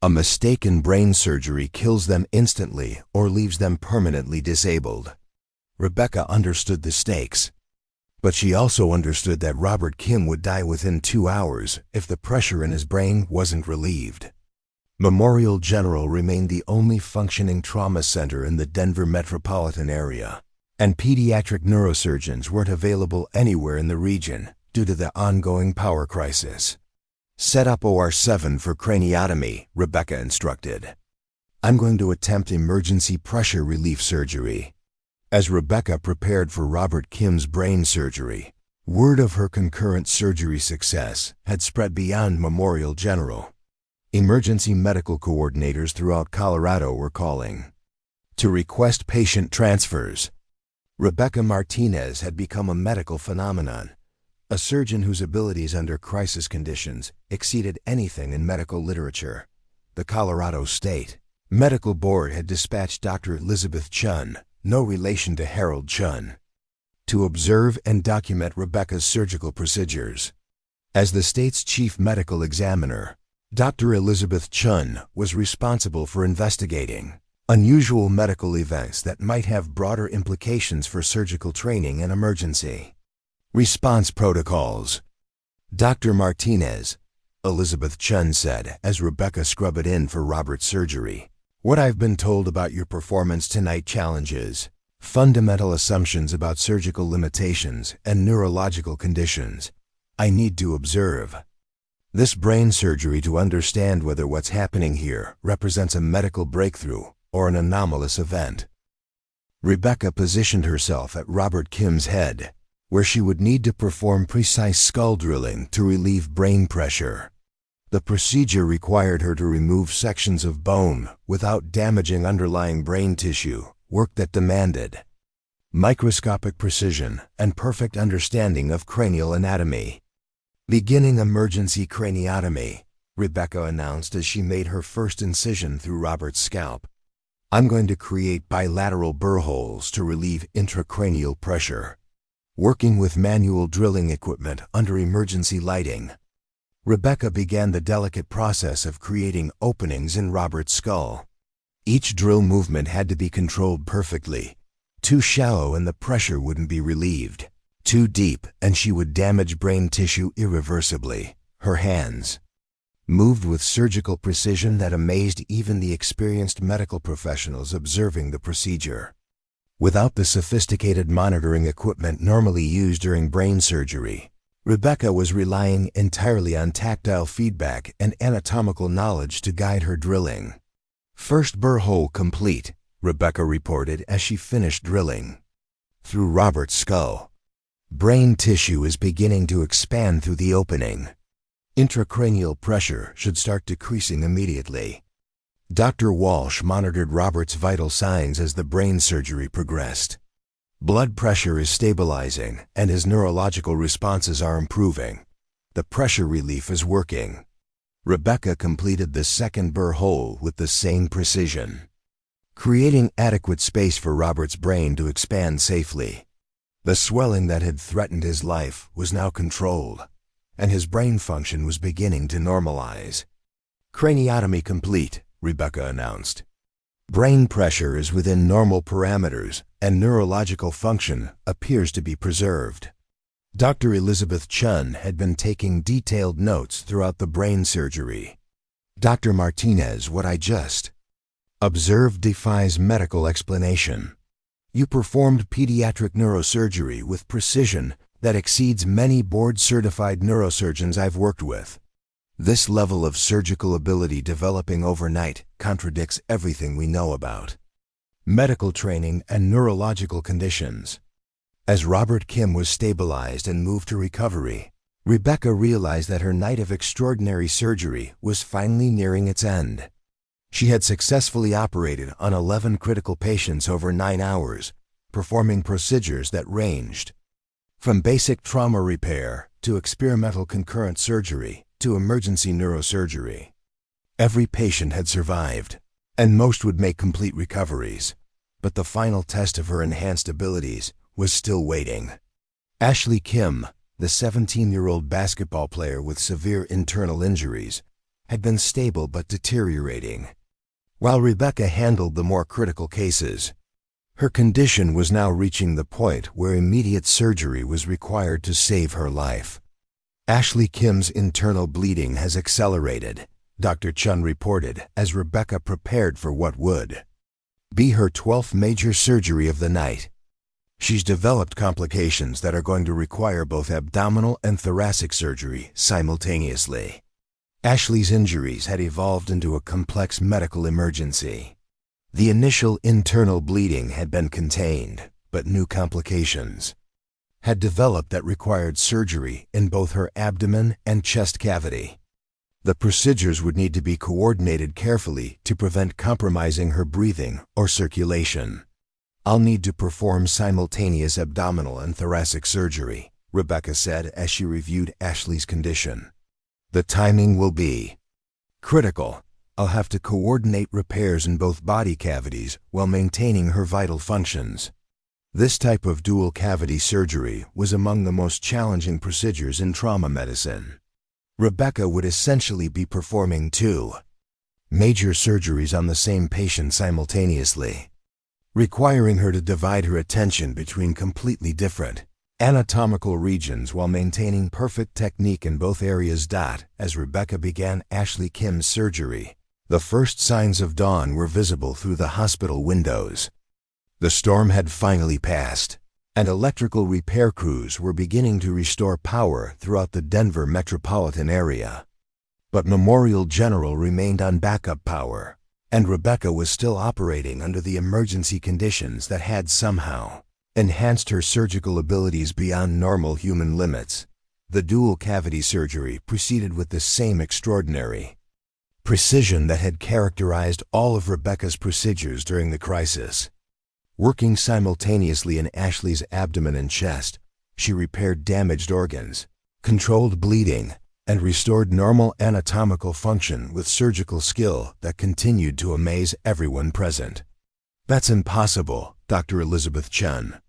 A mistake in brain surgery kills them instantly or leaves them permanently disabled. Rebecca understood the stakes, but she also understood that Robert Kim would die within 2 hours if the pressure in his brain wasn't relieved. Memorial General remained the only functioning trauma center in the Denver metropolitan area, and pediatric neurosurgeons weren't available anywhere in the region due to the ongoing power crisis. Set up OR7 for craniotomy, Rebecca instructed. I'm going to attempt emergency pressure relief surgery. As Rebecca prepared for Robert Kim's brain surgery, word of her concurrent surgery success had spread beyond Memorial General. Emergency medical coordinators throughout Colorado were calling to request patient transfers. Rebecca Martinez had become a medical phenomenon, a surgeon whose abilities under crisis conditions exceeded anything in medical literature. The Colorado State Medical Board had dispatched Dr. Elizabeth Chun, no relation to Harold Chun, to observe and document Rebecca's surgical procedures. As the state's chief medical examiner, Dr. Elizabeth Chun was responsible for investigating unusual medical events that might have broader implications for surgical training and emergency response protocols. Dr. Martinez, Elizabeth Chun said as Rebecca scrubbed in for Robert's surgery, "What I've been told about your performance tonight challenges fundamental assumptions about surgical limitations and neurological conditions. I need to observe this brain surgery to understand whether what's happening here represents a medical breakthrough or an anomalous event." Rebecca positioned herself at Robert Kim's head, where she would need to perform precise skull drilling to relieve brain pressure. The procedure required her to remove sections of bone without damaging underlying brain tissue, work that demanded microscopic precision and perfect understanding of cranial anatomy. "Beginning emergency craniotomy," Rebecca announced as she made her first incision through Robert's scalp. "I'm going to create bilateral burr holes to relieve intracranial pressure, working with manual drilling equipment under emergency lighting." Rebecca began the delicate process of creating openings in Robert's skull. Each drill movement had to be controlled perfectly. Too shallow and the pressure wouldn't be relieved. Too deep and she would damage brain tissue irreversibly. Her hands moved with surgical precision that amazed even the experienced medical professionals observing the procedure. Without the sophisticated monitoring equipment normally used during brain surgery, Rebecca was relying entirely on tactile feedback and anatomical knowledge to guide her drilling. "First burr hole complete," Rebecca reported as she finished drilling through Robert's skull. "Brain tissue is beginning to expand through the opening. Intracranial pressure should start decreasing immediately." Dr. Walsh monitored Robert's vital signs as the brain surgery progressed. "Blood pressure is stabilizing and his neurological responses are improving. The pressure relief is working." Rebecca completed the second burr hole with the same precision, creating adequate space for Robert's brain to expand safely. The swelling that had threatened his life was now controlled, and his brain function was beginning to normalize. "Craniotomy complete," Rebecca announced. "Brain pressure is within normal parameters and neurological function appears to be preserved." Dr. Elizabeth Chun had been taking detailed notes throughout the brain surgery. "Dr. Martinez, what I just observed defies medical explanation. You performed pediatric neurosurgery with precision that exceeds many board-certified neurosurgeons I've worked with. This level of surgical ability developing overnight contradicts everything we know about medical training and neurological conditions." As Robert Kim was stabilized and moved to recovery, Rebecca realized that her night of extraordinary surgery was finally nearing its end. She had successfully operated on 11 critical patients over 9 hours, performing procedures that ranged from basic trauma repair to experimental concurrent surgery to emergency neurosurgery. Every patient had survived, and most would make complete recoveries, but the final test of her enhanced abilities was still waiting. Ashley Kim, the 17-year-old basketball player with severe internal injuries, had been stable but deteriorating. While Rebecca handled the more critical cases, her condition was now reaching the point where immediate surgery was required to save her life. "Ashley Kim's internal bleeding has accelerated," Dr. Chun reported as Rebecca prepared for what would be her 12th major surgery of the night. "She's developed complications that are going to require both abdominal and thoracic surgery simultaneously." Ashley's injuries had evolved into a complex medical emergency. The initial internal bleeding had been contained, but new complications had developed that required surgery in both her abdomen and chest cavity. The procedures would need to be coordinated carefully to prevent compromising her breathing or circulation. "I'll need to perform simultaneous abdominal and thoracic surgery," Rebecca said as she reviewed Ashley's condition. "The timing will be critical. I'll have to coordinate repairs in both body cavities while maintaining her vital functions." This type of dual cavity surgery was among the most challenging procedures in trauma medicine. Rebecca would essentially be performing two major surgeries on the same patient simultaneously, requiring her to divide her attention between completely different anatomical regions while maintaining perfect technique in both areas. As Rebecca began Ashley Kim's surgery, the first signs of dawn were visible through the hospital windows. The storm had finally passed, and electrical repair crews were beginning to restore power throughout the Denver metropolitan area. But Memorial General remained on backup power, and Rebecca was still operating under the emergency conditions that had somehow enhanced her surgical abilities beyond normal human limits. The dual cavity surgery proceeded with the same extraordinary precision that had characterized all of Rebecca's procedures during the crisis. Working simultaneously in Ashley's abdomen and chest, she repaired damaged organs, controlled bleeding, and restored normal anatomical function with surgical skill that continued to amaze everyone present. "That's impossible," Dr. Elizabeth Chun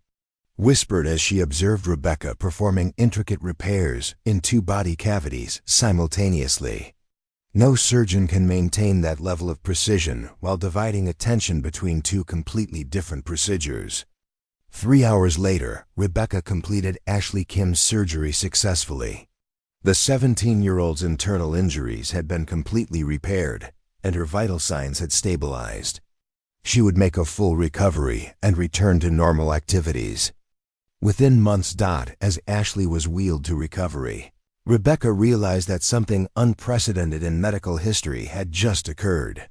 whispered as she observed Rebecca performing intricate repairs in two body cavities simultaneously. "No surgeon can maintain that level of precision while dividing attention between two completely different procedures." 3 hours later, Rebecca completed Ashley Kim's surgery successfully. The 17-year-old's internal injuries had been completely repaired, and her vital signs had stabilized. She would make a full recovery and return to normal activities. Within months. As Ashley was wheeled to recovery, Rebecca realized that something unprecedented in medical history had just occurred.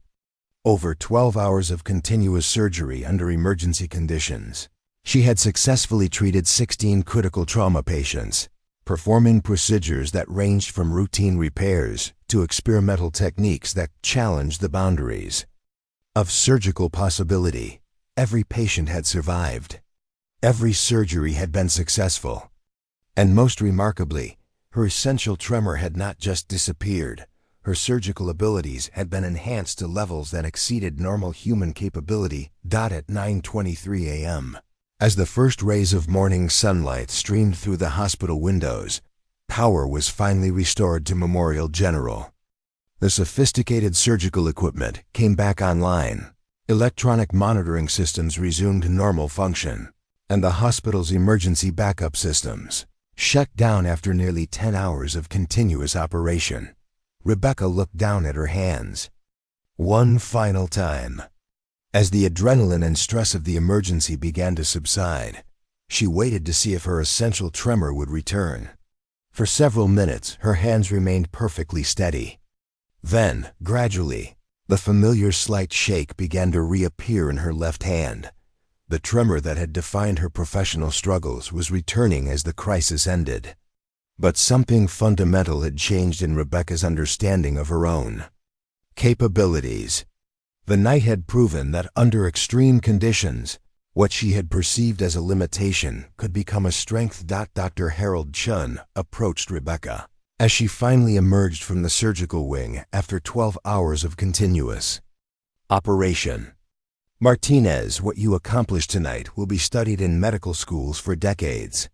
Over 12 hours of continuous surgery under emergency conditions, she had successfully treated 16 critical trauma patients, performing procedures that ranged from routine repairs to experimental techniques that challenged the boundaries of surgical possibility. Every patient had survived. Every surgery had been successful. And most remarkably, her essential tremor had not just disappeared. Her surgical abilities had been enhanced to levels that exceeded normal human capability. At 9:23 a.m., as the first rays of morning sunlight streamed through the hospital windows, power was finally restored to Memorial General. The sophisticated surgical equipment came back online. Electronic monitoring systems resumed normal function, and the hospital's emergency backup systems shut down after nearly 10 hours of continuous operation. Rebecca looked down at her hands one final time. As the adrenaline and stress of the emergency began to subside, she waited to see if her essential tremor would return. For several minutes, her hands remained perfectly steady. Then, gradually, the familiar slight shake began to reappear in her left hand. The tremor that had defined her professional struggles was returning as the crisis ended. But something fundamental had changed in Rebecca's understanding of her own capabilities. The night had proven that under extreme conditions, what she had perceived as a limitation could become a strength. Dr. Harold Chun approached Rebecca as she finally emerged from the surgical wing after 12 hours of continuous operation. "Martinez, what you accomplished tonight will be studied in medical schools for decades.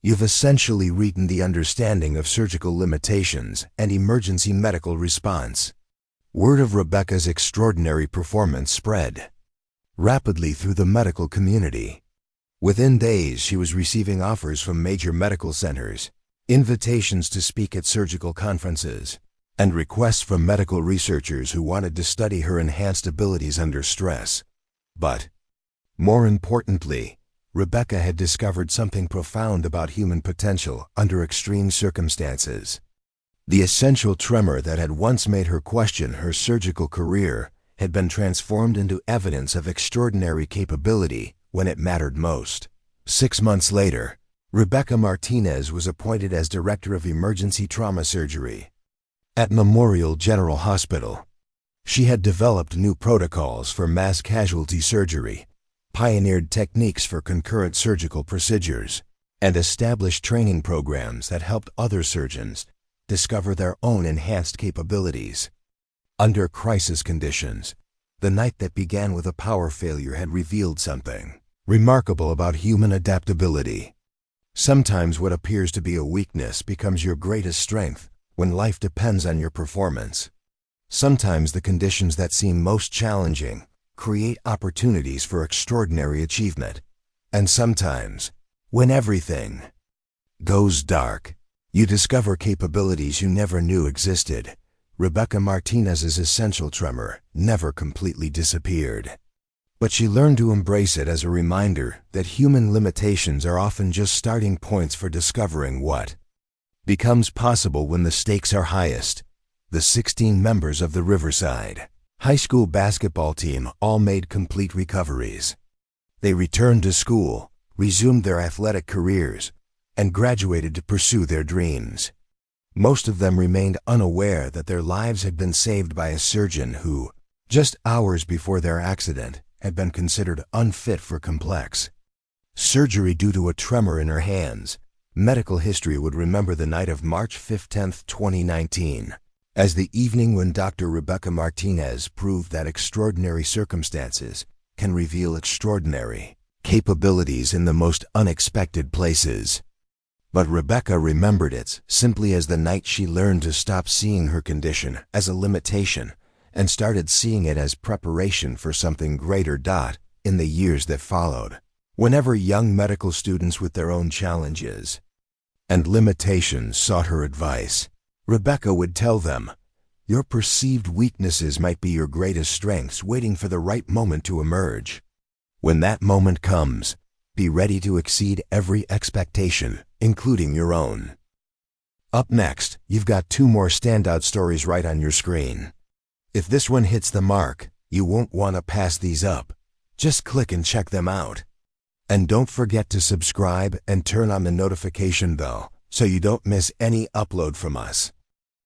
You've essentially reached the understanding of surgical limitations and emergency medical response." Word of Rebecca's extraordinary performance spread rapidly through the medical community. Within days, she was receiving offers from major medical centers, invitations to speak at surgical conferences, and requests from medical researchers who wanted to study her enhanced abilities under stress. But, more importantly, Rebecca had discovered something profound about human potential under extreme circumstances. The essential tremor that had once made her question her surgical career had been transformed into evidence of extraordinary capability when it mattered most. 6 months later, Rebecca Martinez was appointed as Director of Emergency Trauma Surgery at Memorial General Hospital. She had developed new protocols for mass casualty surgery, pioneered techniques for concurrent surgical procedures, and established training programs that helped other surgeons discover their own enhanced capabilities. Under crisis conditions, the night that began with a power failure had revealed something remarkable about human adaptability. Sometimes what appears to be a weakness becomes your greatest strength when life depends on your performance. Sometimes the conditions that seem most challenging create opportunities for extraordinary achievement. And sometimes, when everything goes dark, you discover capabilities you never knew existed. Rebecca Martinez's essential tremor never completely disappeared. But she learned to embrace it as a reminder that human limitations are often just starting points for discovering what becomes possible when the stakes are highest. The 16 members of the Riverside High School basketball team all made complete recoveries. They returned to school, resumed their athletic careers, and graduated to pursue their dreams. Most of them remained unaware that their lives had been saved by a surgeon who, just hours before their accident, had been considered unfit for complex surgery due to a tremor in her hands. Medical history would remember the night of March 15, 2019, as the evening when Dr. Rebecca Martinez proved that extraordinary circumstances can reveal extraordinary capabilities in the most unexpected places. But Rebecca remembered it simply as the night she learned to stop seeing her condition as a limitation and started seeing it as preparation for something greater. In the years that followed, whenever young medical students with their own challenges and limitations sought her advice, Rebecca would tell them, "Your perceived weaknesses might be your greatest strengths waiting for the right moment to emerge. When that moment comes, be ready to exceed every expectation, including your own." Up next, you've got two more standout stories right on your screen. If this one hits the mark, you won't want to pass these up. Just click and check them out. And don't forget to subscribe and turn on the notification bell so you don't miss any upload from us.